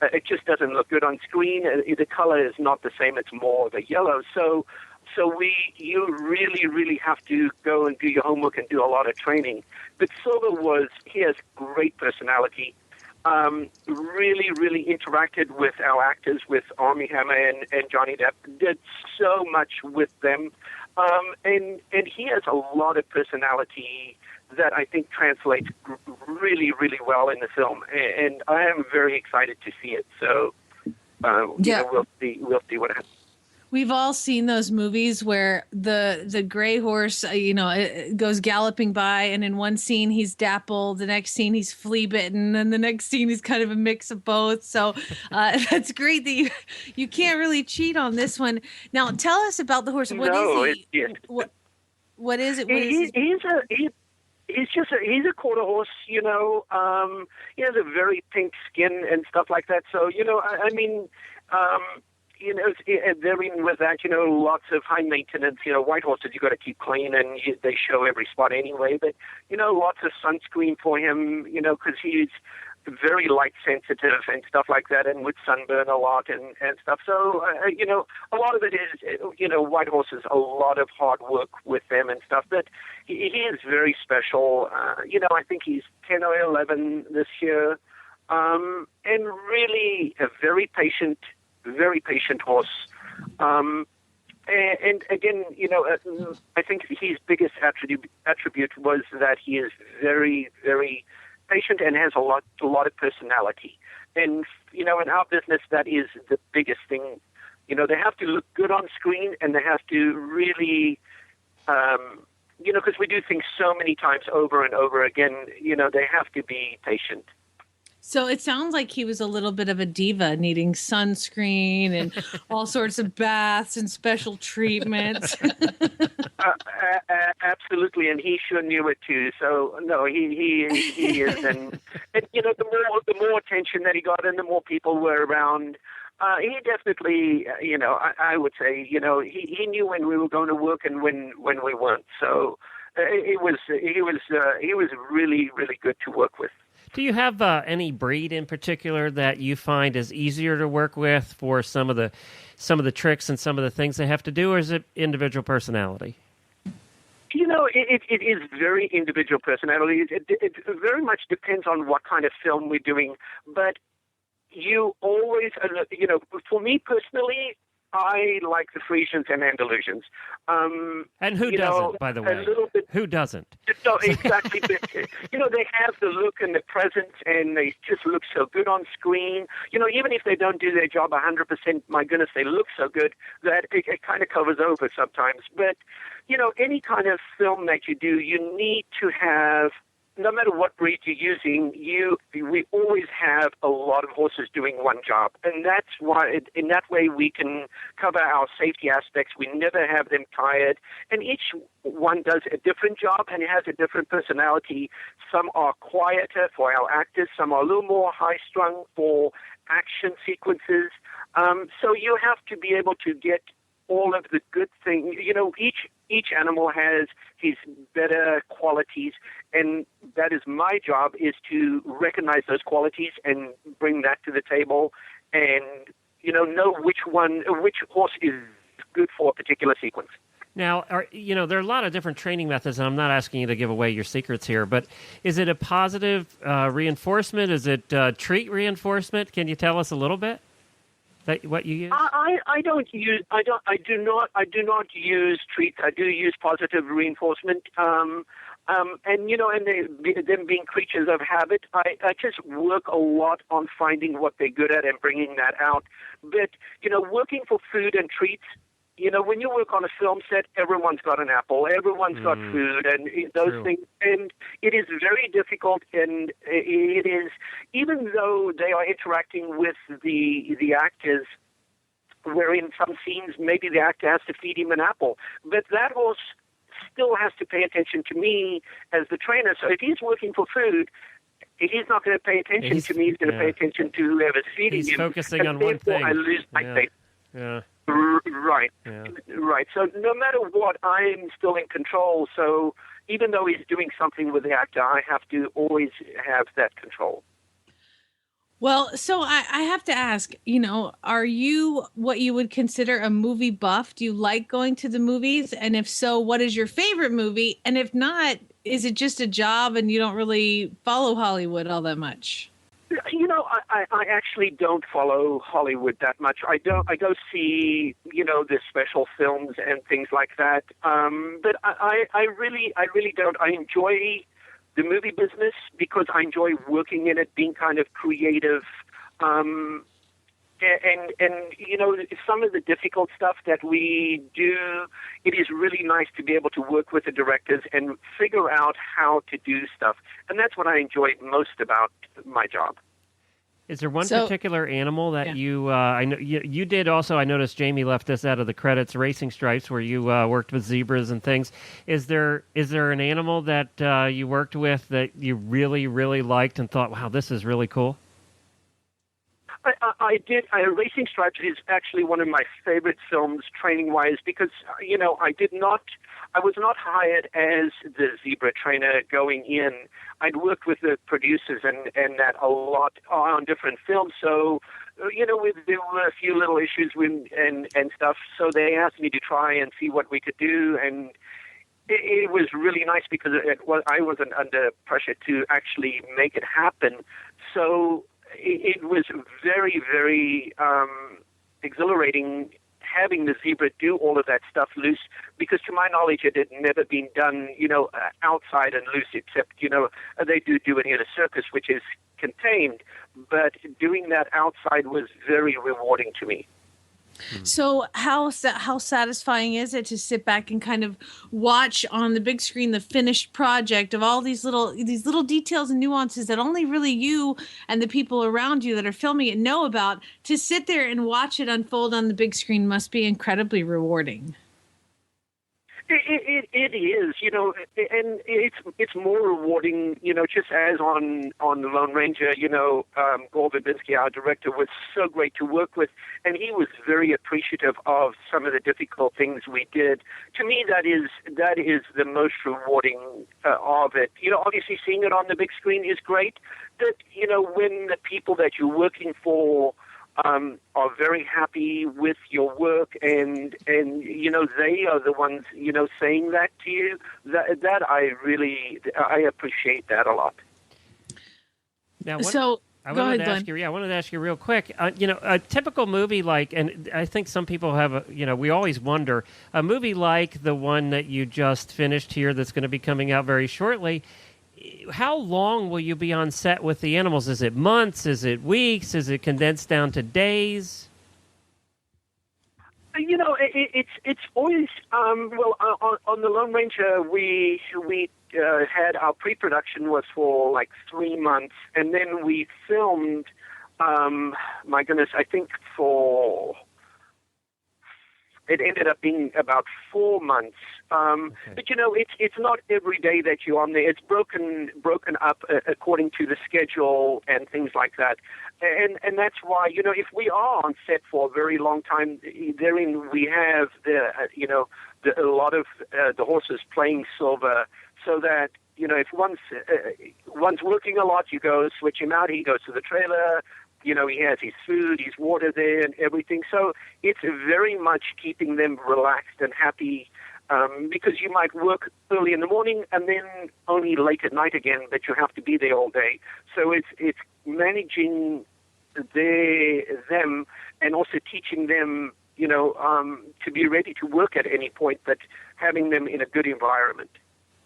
It just doesn't look good on screen. The color is not the same. It's more of a yellow. So you really, really have to go and do your homework and do a lot of training. But Silver he has great personality. Really, really interacted with our actors, with Armie Hammer and Johnny Depp. Did so much with them. And he has a lot of personality that I think translates really, really well in the film, and I am very excited to see it. So, we'll see what happens. We've all seen those movies where the gray horse, it goes galloping by, and in one scene he's dappled, the next scene he's flea bitten, and the next scene he's kind of a mix of both. So that's great that you can't really cheat on this one. Now, tell us about the horse. What is he? What is it? He's a quarter horse, he has a very pink skin and stuff like that. So, therein with that, lots of high maintenance, white horses you got to keep clean and they show every spot anyway. But, lots of sunscreen for him, because he's very light sensitive and stuff like that, and would sunburn a lot and stuff. So, a lot of it is, white horses, a lot of hard work with them and stuff. But he is very special. I think he's 10 or 11 this year. And really a very patient horse. And again, I think his biggest attribute was that he is very, very patient and has a lot of personality. And, in our business, that is the biggest thing. They have to look good on screen, and they have to really, because we do things so many times over and over again, they have to be patient. So it sounds like he was a little bit of a diva, needing sunscreen and all sorts of baths and special treatments. Absolutely, and he sure knew it too. So no, he is, and the more attention that he got, and the more people were around, he definitely, I would say, he knew when we were going to work and when we weren't. So he was really, really good to work with. Do you have any breed in particular that you find is easier to work with for some of the tricks and some of the things they have to do, or is it individual personality? It is very individual personality. It very much depends on what kind of film we're doing. But you always, for me personally, I like the Frisians and Andalusians. And who doesn't, by the way? A little bit, who doesn't? No, exactly. But, they have the look and the presence, and they just look so good on screen. Even if they don't do their job 100%, my goodness, they look so good that it kind of covers over sometimes. But, any kind of film that you do, you need to have, no matter what breed you're using, we always have a lot of horses doing one job. And that's why, in that way, we can cover our safety aspects. We never have them tired. And each one does a different job and has a different personality. Some are quieter for our actors. Some are a little more high-strung for action sequences. So you have to be able to get all of the good things. Each animal has his better qualities, and that is my job, is to recognize those qualities and bring that to the table, and know which horse is good for a particular sequence. Now, there are a lot of different training methods, and I'm not asking you to give away your secrets here, but is it a positive reinforcement? Is it treat reinforcement? Can you tell us a little bit? What you use? I do not use treats. I do use positive reinforcement. And them being creatures of habit, I just work a lot on finding what they're good at and bringing that out. But working for food and treats. When you work on a film set, everyone's got an apple, everyone's got food, and those things. And it is very difficult, and it is, even though they are interacting with the actors, where in some scenes maybe the actor has to feed him an apple, but that horse still has to pay attention to me as the trainer. So if he's working for food, he's not going to pay attention to me. He's going to pay attention to whoever's feeding him. He's focusing on one thing. I lose my faith. Yeah. Right. Yeah. Right. So no matter what, I'm still in control. So even though he's doing something with the actor, I have to always have that control. Well, so I have to ask, are you what you would consider a movie buff? Do you like going to the movies? And if so, what is your favorite movie? And if not, is it just a job and you don't really follow Hollywood all that much? I actually don't follow Hollywood that much. I go see, the special films and things like that. But I really don't. I enjoy the movie business because I enjoy working in it, being kind of creative. And some of the difficult stuff that we do, it is really nice to be able to work with the directors and figure out how to do stuff. And that's what I enjoy most about my job. Is there one particular animal that you? I know you did also. I noticed Jamie left this out of the credits. Racing Stripes, where you worked with zebras and things. Is there an animal that you worked with that you really, really liked and thought, "Wow, this is really cool"? I did. Racing Stripes is actually one of my favorite films, training-wise, because I was not hired as the zebra trainer going in. I'd worked with the producers and that a lot on different films. So, there were a few little issues and stuff. So they asked me to try and see what we could do, and it was really nice because I wasn't under pressure to actually make it happen. So it was very, very exhilarating having the zebra do all of that stuff loose, because to my knowledge it had never been done, outside and loose, except, they do it in a circus, which is contained, but doing that outside was very rewarding to me. So how satisfying is it to sit back and kind of watch on the big screen the finished project of all these little details and nuances that only really you and the people around you that are filming it know about? To sit there and watch it unfold on the big screen must be incredibly rewarding. It is, and it's more rewarding, just as on the Lone Ranger, Gore Verbinski, our director, was so great to work with, and he was very appreciative of some of the difficult things we did. To me, that is the most rewarding of it. Obviously seeing it on the big screen is great, but, when the people that you're working for are very happy with your work, and they are the ones saying that to you. That I appreciate that a lot. Now, I wanted to ask you real quick. A typical movie and I think some people have we always wonder, a movie like the one that you just finished here, that's going to be coming out very shortly. How long will you be on set with the animals? Is it months? Is it weeks? Is it condensed down to days? It's always on the Lone Ranger we had our pre-production was for like 3 months, and then we filmed. My goodness, I think it ended up being about 4 months. But it's not every day that you're on there. It's broken up according to the schedule and things like that. And that's why, if we are on set for a very long time, therein we have a lot of the horses playing silver, so that if one's working a lot, you go switch him out. He goes to the trailer. He has his food, his water there, and everything. So it's very much keeping them relaxed and happy, because you might work early in the morning and then only late at night again, but you have to be there all day. So it's managing them and also teaching them, to be ready to work at any point, but having them in a good environment.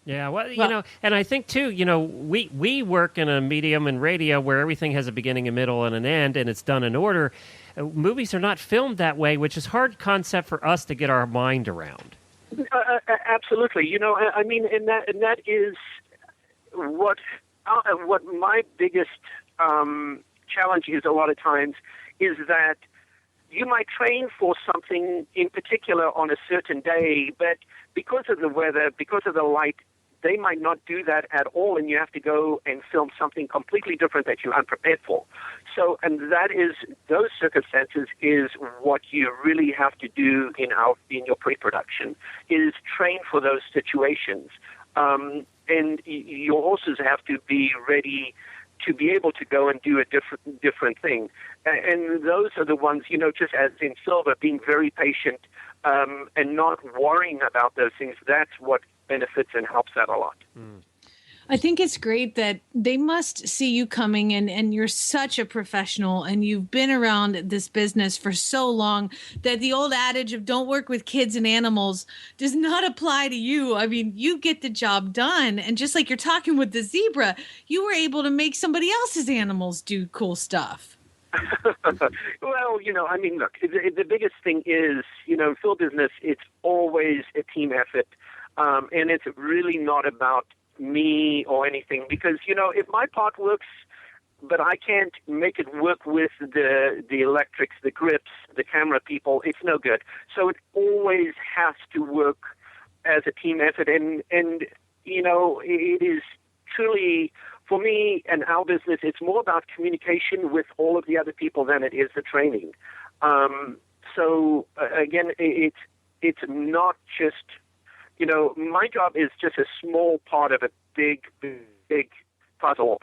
Yeah, well, and I think, too, we work in a medium in radio where everything has a beginning, a middle, and an end, and it's done in order. Movies are not filmed that way, which is hard concept for us to get our mind around. Absolutely. And that is what my biggest challenge is a lot of times, is that you might train for something in particular on a certain day, but because of the weather, because of the light, they might not do that at all, and you have to go and film something completely different that you're unprepared for. So, and those circumstances is what you really have to do in your pre-production, is train for those situations. And your horses have to be ready to be able to go and do a different thing. And those are the ones, just as in silver, being very patient and not worrying about those things. That's what benefits and helps that a lot. I think it's great that they must see you coming in, and you're such a professional, and you've been around this business for so long that the old adage of don't work with kids and animals does not apply to you. I mean, you get the job done. And just like you're talking with the zebra, you were able to make somebody else's animals do cool stuff. Well, look, the biggest thing is, film business, it's always a team effort. And it's really not about me or anything, because, if my part works, but I can't make it work with the electrics, the grips, the camera people, it's no good. So it always has to work as a team effort. And it is truly, for me and our business, it's more about communication with all of the other people than it is the training. So again, it's not just, my job is just a small part of a big puzzle.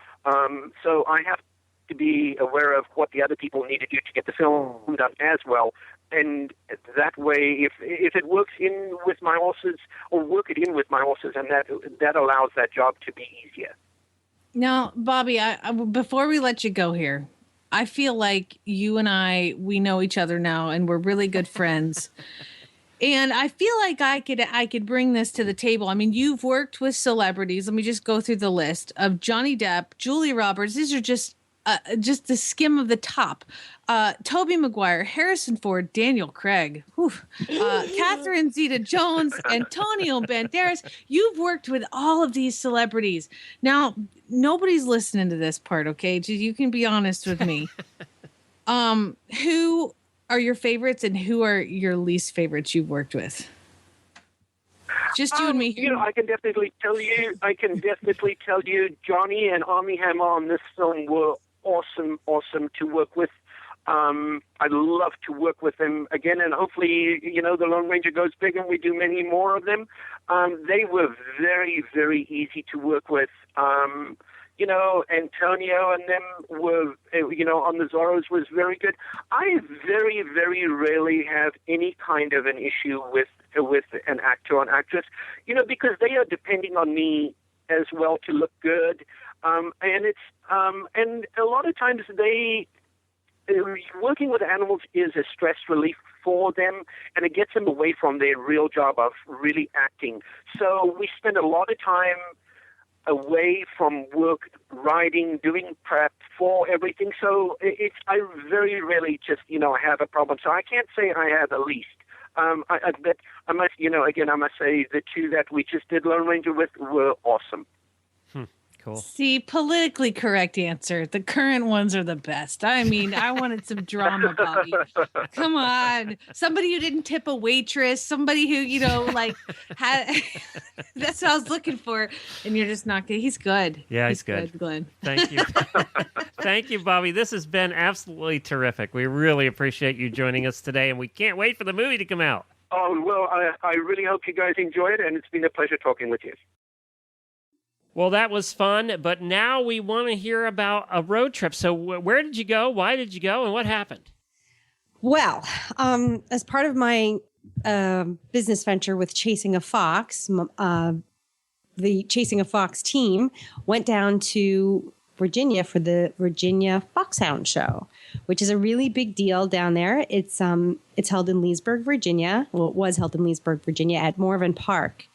So I have to be aware of what the other people need to do to get the film done as well. And that way, if it works in with my horses, or work it in with my horses, and that allows that job to be easier. Now, Bobby, before we let you go here, I feel like you and we know each other now, and we're really good friends. And I feel like I could bring this to the table. I mean, you've worked with celebrities. Let me just go through the list of Johnny Depp, Julia Roberts. These are just the skim of the top. Tobey Maguire, Harrison Ford, Daniel Craig, Catherine Zeta-Jones, Antonio Banderas. You've worked with all of these celebrities. Now, nobody's listening to this part, okay? You can be honest with me. Who are your favorites and who are your least favorites you've worked with? Just you and me. You know, I can definitely tell you, Johnny and Armie Hammer on this film were awesome to work with. I'd love to work with them again, and hopefully, you know, the Lone Ranger goes big and we do many more of them. They were very, very easy to work with. You know, Antonio and them were, you know, on the Zorros was very good. I very, very rarely have any kind of an issue with an actor or an actress, you know, because they are depending on me as well to look good. And a lot of times working with animals is a stress relief for them, and it gets them away from their real job of really acting. So we spend a lot of time away from work, writing, doing prep for everything. So I very rarely just, you know, have a problem. So I can't say I have the least. But I must, you know, again, I must say the two that we just did Lone Ranger with were awesome. Cool. See, politically correct answer. The current ones are the best. I mean, I wanted some drama, Bobby. Come on. Somebody who didn't tip a waitress, somebody who, you know, like had that's what I was looking for. And you're just not good. He's good. Yeah, he's good. Glenn. Thank you. Thank you, Bobby. This has been absolutely terrific. We really appreciate you joining us today, and we can't wait for the movie to come out. Oh, well, I really hope you guys enjoy it, and it's been a pleasure talking with you. Well, that was fun, but now we want to hear about a road trip. So where did you go? Why did you go? And what happened? Well, as part of my business venture with Chasing a Fox, the Chasing a Fox team went down to Virginia for the Virginia Foxhound Show, which is a really big deal down there. It's held in Leesburg, Virginia. Well, it was held in Leesburg, Virginia at Morven Park.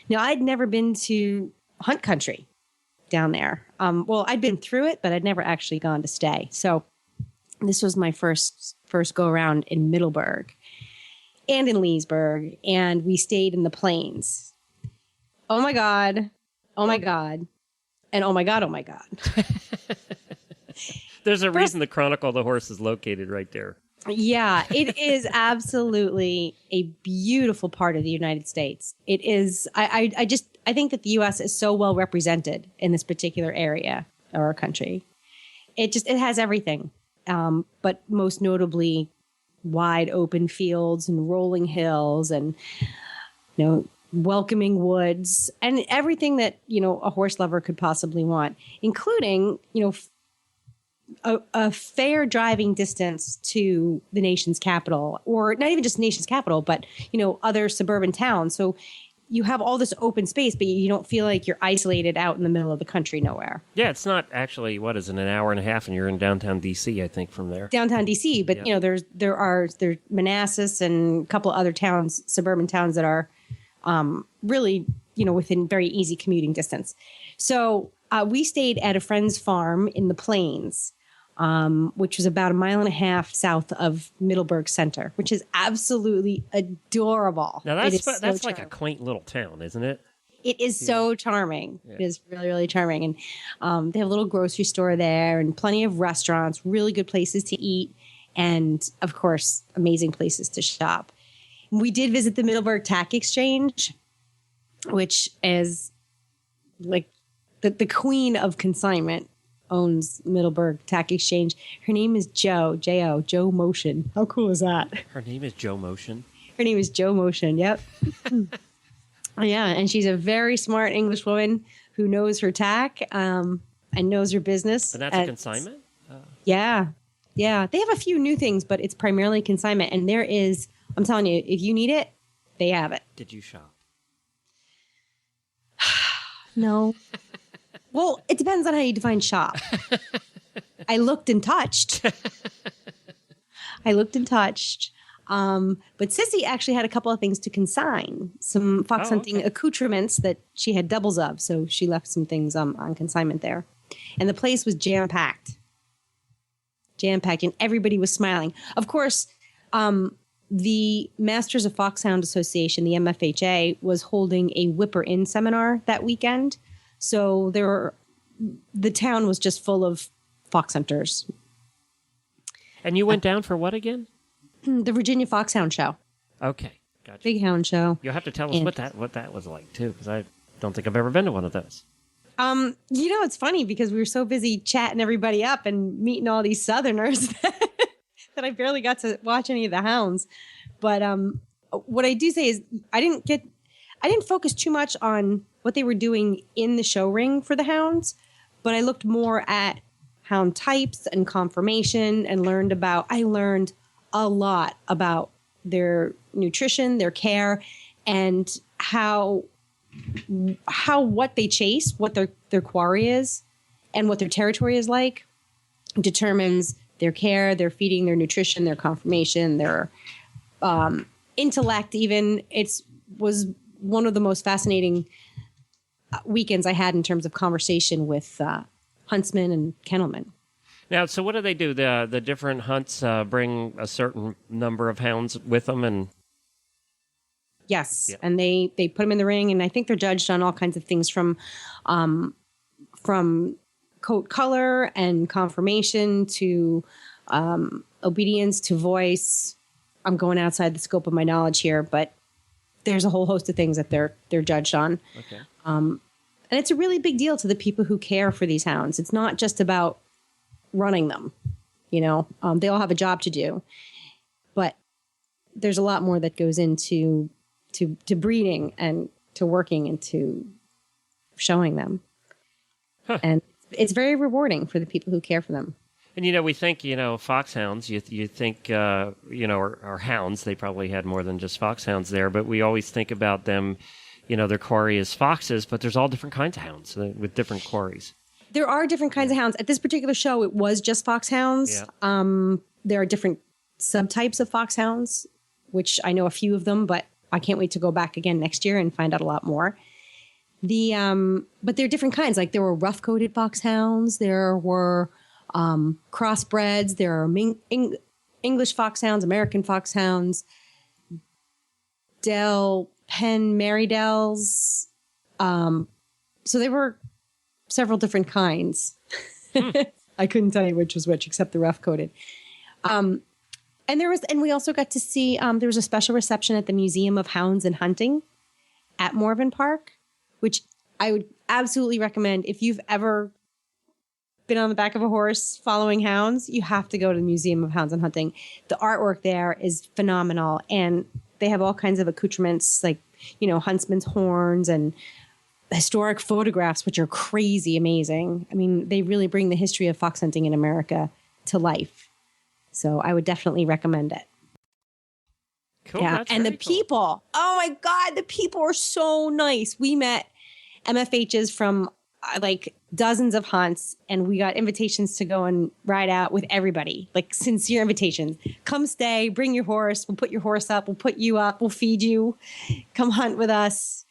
Now, I'd never been to Hunt Country down there. Well, I'd been through it, but I'd never actually gone to stay. So this was my first go around in Middleburg and in Leesburg, and we stayed in the plains. Oh my God. Oh my God. And oh my God, oh my God. There's a reason the Chronicle of the Horse is located right there. Yeah, it is absolutely a beautiful part of the United States. It is. I think that the U.S. is so well represented in this particular area or our country. It has everything, but most notably, wide open fields and rolling hills and, you know, welcoming woods and everything that, you know, a horse lover could possibly want, including, you know, a fair driving distance to the nation's capital, or not even just nation's capital, but, you know, other suburban towns. So you have all this open space, but you don't feel like you're isolated out in the middle of the country nowhere. Yeah, it's not actually, what is it, an hour and a half, and you're in downtown D.C., I think, from there. Downtown D.C., but, you know, there's Manassas and a couple other towns, suburban towns that are really, you know, within very easy commuting distance. So we stayed at a friend's farm in the plains, which was about 1.5 miles south of Middleburg Center, which is absolutely adorable. Now that's like a quaint little town, isn't it? It is so charming. Yeah. It is really, really charming. And they have a little grocery store there and plenty of restaurants, really good places to eat, and, of course, amazing places to shop. We did visit the Middleburg Tack Exchange, which is like the queen of consignment. Owns Middleburg Tack Exchange. Her name is J-O, Joe Motion. How cool is that? Her name is Joe Motion? Her name is Joe Motion, yep. Yeah, and she's a very smart English woman who knows her tack and knows her business. And that's a consignment? Yeah. They have a few new things, but it's primarily consignment. And there is, I'm telling you, if you need it, they have it. Did you shop? No. Well, it depends on how you define shop. I looked and touched. But Sissy actually had a couple of things to consign. Some fox hunting accoutrements that she had doubles of. So she left some things on consignment there. And the place was jam-packed. Jam-packed. And everybody was smiling. Of course, the Masters of Foxhound Association, the MFHA, was holding a Whipper-In seminar that weekend. So the town was just full of fox hunters. And you went down for what again? The Virginia Foxhound Show. Okay. Gotcha. Big hound show. You'll have to tell us what that was like too, because I don't think I've ever been to one of those. It's funny because we were so busy chatting everybody up and meeting all these Southerners that I barely got to watch any of the hounds. But what I do say is I didn't focus too much on what they were doing in the show ring for the hounds, but I looked more at hound types and conformation and I learned a lot about their nutrition, their care, and how what they chase, what their quarry is, and what their territory is like determines their care, their feeding, their nutrition, their conformation, their intellect even. Was one of the most fascinating weekends I had in terms of conversation with huntsmen and kennelmen. Now, so what do they do? The different hunts bring a certain number of hounds with them, and yes, yeah. And they put them in the ring, and I think they're judged on all kinds of things from coat color and conformation to obedience to voice. I'm going outside the scope of my knowledge here, but there's a whole host of things that they're judged on. Okay. And it's a really big deal to the people who care for these hounds. It's not just about running them, they all have a job to do, but there's a lot more that goes into to breeding and to working and to showing them. Huh. And it's very rewarding for the people who care for them. And, we think, foxhounds, you think, or hounds, they probably had more than just foxhounds there, but we always think about them, their quarry is foxes, but there's all different kinds of hounds with different quarries. There are different kinds of hounds. At this particular show, it was just foxhounds. Yeah. There are different subtypes of foxhounds, which I know a few of them, but I can't wait to go back again next year and find out a lot more. But there are different kinds. Like there were rough-coated foxhounds. There were crossbreds. There are English foxhounds, American foxhounds, Penn Marydels. So there were several different kinds. I couldn't tell you which was which, except the rough-coated. And we also got to see, there was a special reception at the Museum of Hounds and Hunting at Morven Park, which I would absolutely recommend. If you've ever been on the back of a horse following hounds, you have to go to the Museum of Hounds and Hunting. The artwork there is phenomenal, and they have all kinds of accoutrements like, huntsman's horns and historic photographs, which are crazy amazing. I mean, they really bring the history of fox hunting in America to life. So I would definitely recommend it. Cool. Yeah. And the people, oh my God, the people were so nice. We met MFHs from like dozens of hunts, and we got invitations to go and ride out with everybody, like sincere invitations. Come stay, bring your horse. We'll put your horse up. We'll put you up. We'll feed you. Come hunt with us.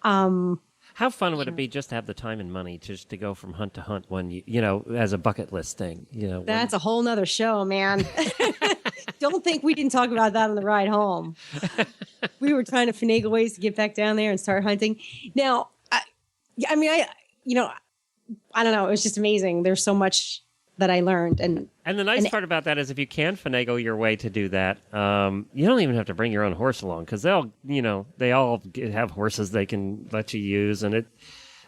How fun would it be just to have the time and money just to go from hunt to hunt when as a bucket list thing? That's a whole nother show, man. Don't think we didn't talk about that on the ride home. We were trying to finagle ways to get back down there and start hunting. Now, I don't know. It was just amazing. There's so much that I learned. And the nice part about that is if you can finagle your way to do that, you don't even have to bring your own horse along, because they all have horses they can let you use, and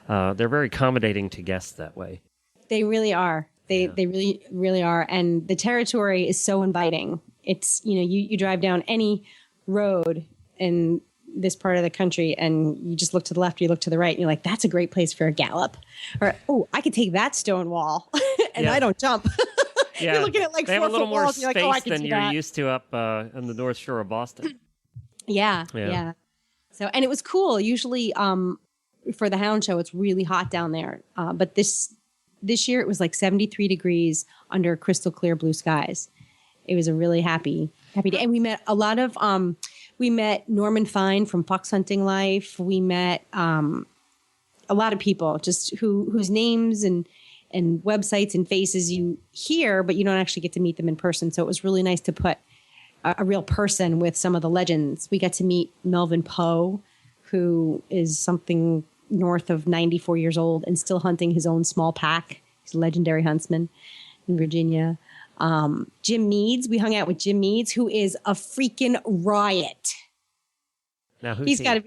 they're very accommodating to guests that way. They really are. They really, really are. And the territory is so inviting. It's, you drive down any road in this part of the country and you just look to the left, you look to the right, and you're like, that's a great place for a gallop. Or, oh, I could take that stone wall and I don't jump. Yeah. You're looking at like they 4 have a little foot more walls, space and you're like, than you're used to up on the North Shore of Boston. Yeah. So, and it was cool. Usually for the hound show, it's really hot down there. But this year it was like 73 degrees under crystal clear blue skies. It was a really happy day. And we met a lot of, we met Norman Fine from Fox Hunting Life. We met a lot of people just whose names and websites and faces you hear, but you don't actually get to meet them in person. So it was really nice to put a real person with some of the legends. We got to meet Melvin Poe, who is something north of 94 years old and still hunting his own small pack. He's a legendary huntsman in Virginia. Jim Meads, we hung out with Jim Meads, who is a freaking riot. Now who's he's got to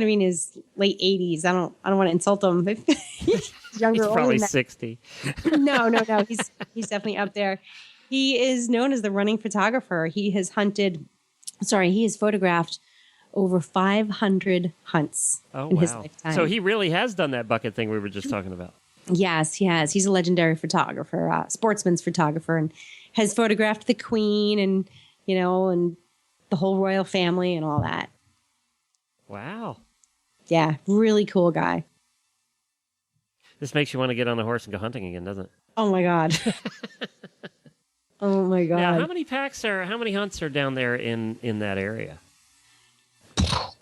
be in his late 80s. I don't want to insult him. He's younger. He's older probably than that. 60. No. He's definitely up there. He is known as the running photographer. He has photographed over 500 hunts in his lifetime. So he really has done that bucket thing we were just talking about. Yes, he has. He's a legendary photographer, sportsman's photographer, and has photographed the Queen and the whole royal family and all that. Wow. Yeah, really cool guy. This makes you want to get on a horse and go hunting again, doesn't it? Oh my God. Oh my God. Now, how many hunts are down there in that area?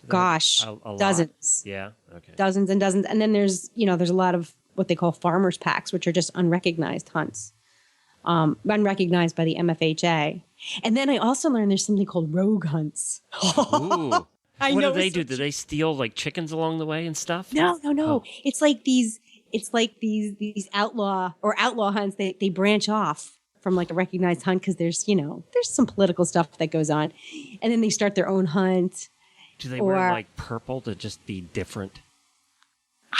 Gosh, a dozens. Lot. Yeah. Okay. Dozens and dozens. And then there's a lot of what they call farmers packs, which are just unrecognized hunts. Unrecognized by the MFHA. And then I also learned there's something called rogue hunts. Ooh. What do they do? Do they steal like chickens along the way and stuff? No. Oh. It's like these outlaw hunts. They branch off from like a recognized hunt because there's some political stuff that goes on. And then they start their own hunt. Do they wear like purple to just be different?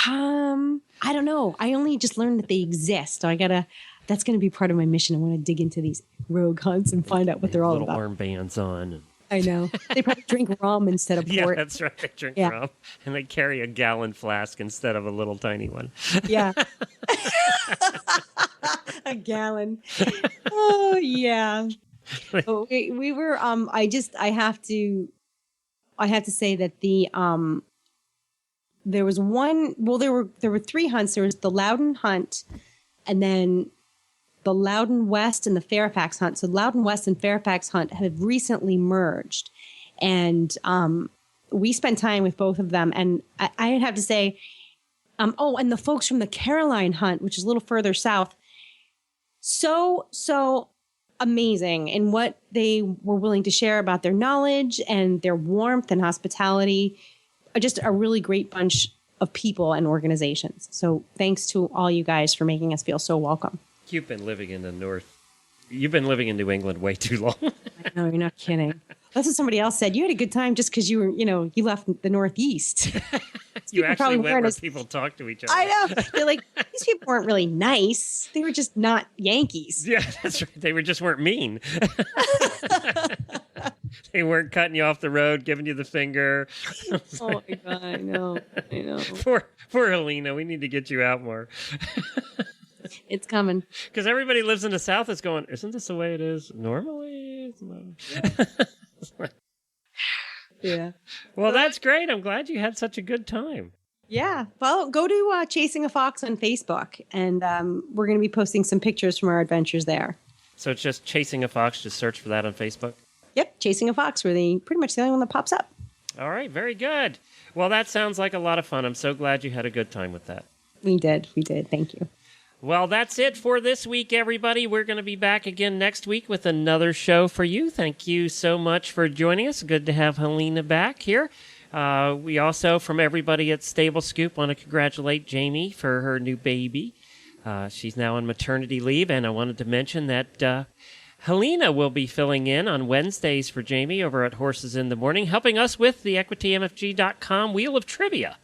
I don't know. I only just learned that they exist. So that's going to be part of my mission. I want to dig into these rogue hunts and find out what they're all about. Little armbands on. I know. They probably drink rum instead of port. Yeah, that's right. They drink rum. And they carry a gallon flask instead of a little tiny one. Yeah. A gallon. Oh, yeah. We were, I have to say that there was one, well, there were three hunts. There was the Loudon hunt and then the Loudon West and the Fairfax hunt. So Loudon West and Fairfax hunt have recently merged. And we spent time with both of them. And I'd have to say, and the folks from the Caroline hunt, which is a little further south, so amazing in what they were willing to share about their knowledge and their warmth and hospitality. Just a really great bunch of people and organizations. So thanks to all you guys for making us feel so welcome. You've been living in the North. You've been living in New England way too long. No, you're not kidding. That's what somebody else said. You had a good time just because you left the Northeast. You actually went where people talk to each other. I know. They're like, these people weren't really nice. They were just not Yankees. Yeah, that's right. They just weren't mean. They weren't cutting you off the road, giving you the finger. Oh my God, I know. Poor Helena. We need to get you out more. It's coming. Because everybody lives in the South is going, isn't this the way it is normally? Yeah. Well, that's great. I'm glad you had such a good time. Yeah. Well, go to Chasing a Fox on Facebook, and we're going to be posting some pictures from our adventures there. So it's just Chasing a Fox. Just search for that on Facebook? Yep. Chasing a Fox. We're pretty much the only one that pops up. All right. Very good. Well, that sounds like a lot of fun. I'm so glad you had a good time with that. We did. Thank you. Well, that's it for this week, everybody. We're going to be back again next week with another show for you. Thank you so much for joining us. Good to have Helena back here. We also, from everybody at Stable Scoop, want to congratulate Jamie for her new baby. She's now on maternity leave, and I wanted to mention that Helena will be filling in on Wednesdays for Jamie over at Horses in the Morning, helping us with the EquityMFG.com Wheel of Trivia.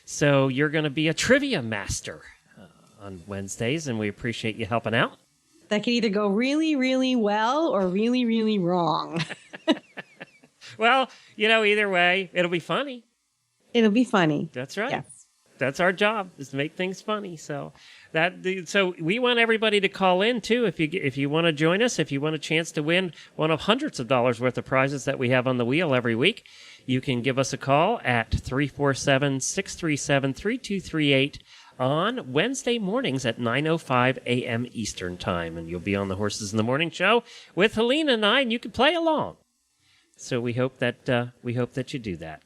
So you're going to be a trivia master on Wednesdays, and we appreciate you helping out. That could either go really, really well or really, really wrong. Well, either way, it'll be funny. It'll be funny. That's right. Yes. That's our job, is to make things funny. So we want everybody to call in too. If you want to join us, if you want a chance to win one of hundreds of dollars worth of prizes that we have on the wheel every week, you can give us a call at 347-637-3238 on Wednesday mornings at 9:05 a.m. Eastern Time. And you'll be on the Horses in the Morning show with Helena and I, and you can play along. So we hope that you do that.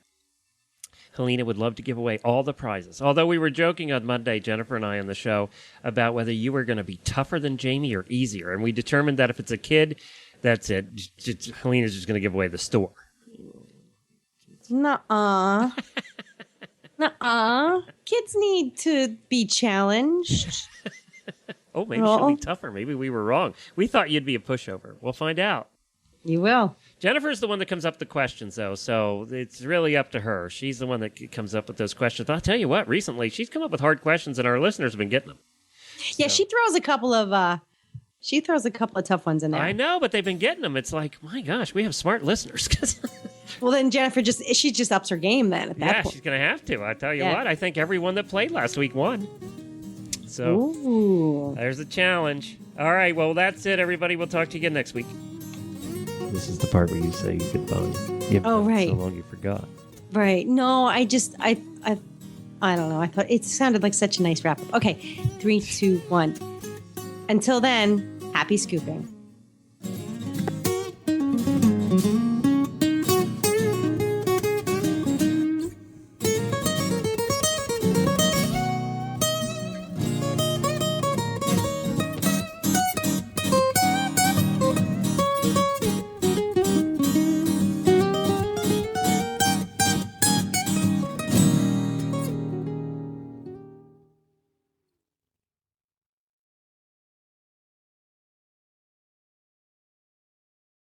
Helena would love to give away all the prizes. Although we were joking on Monday, Jennifer and I on the show, about whether you were going to be tougher than Jamie or easier. And we determined that if it's a kid, that's it. Helena's just going to give away the store. Nuh-uh. Nuh-uh. Kids need to be challenged. Oh, maybe she'll be tougher. Maybe we were wrong. We thought you'd be a pushover. We'll find out. You will. Jennifer's the one that comes up with the questions, though, so it's really up to her. She's the one that comes up with those questions. I'll tell you what, recently, she's come up with hard questions, and our listeners have been getting them. Yeah, she throws a couple of tough ones in there. I know, but they've been getting them. It's like, my gosh, we have smart listeners. Well, then Jennifer she just ups her game then at that point. She's going to have to. I tell you what, I think everyone that played last week won. So there's a challenge. All right, well, that's it, everybody. We'll talk to you again next week. This is the part where you say goodbye. Right. So long you forgot. Right. No, I don't know. I thought it sounded like such a nice wrap up. Okay, 3, 2, 1. Until then, happy scooping.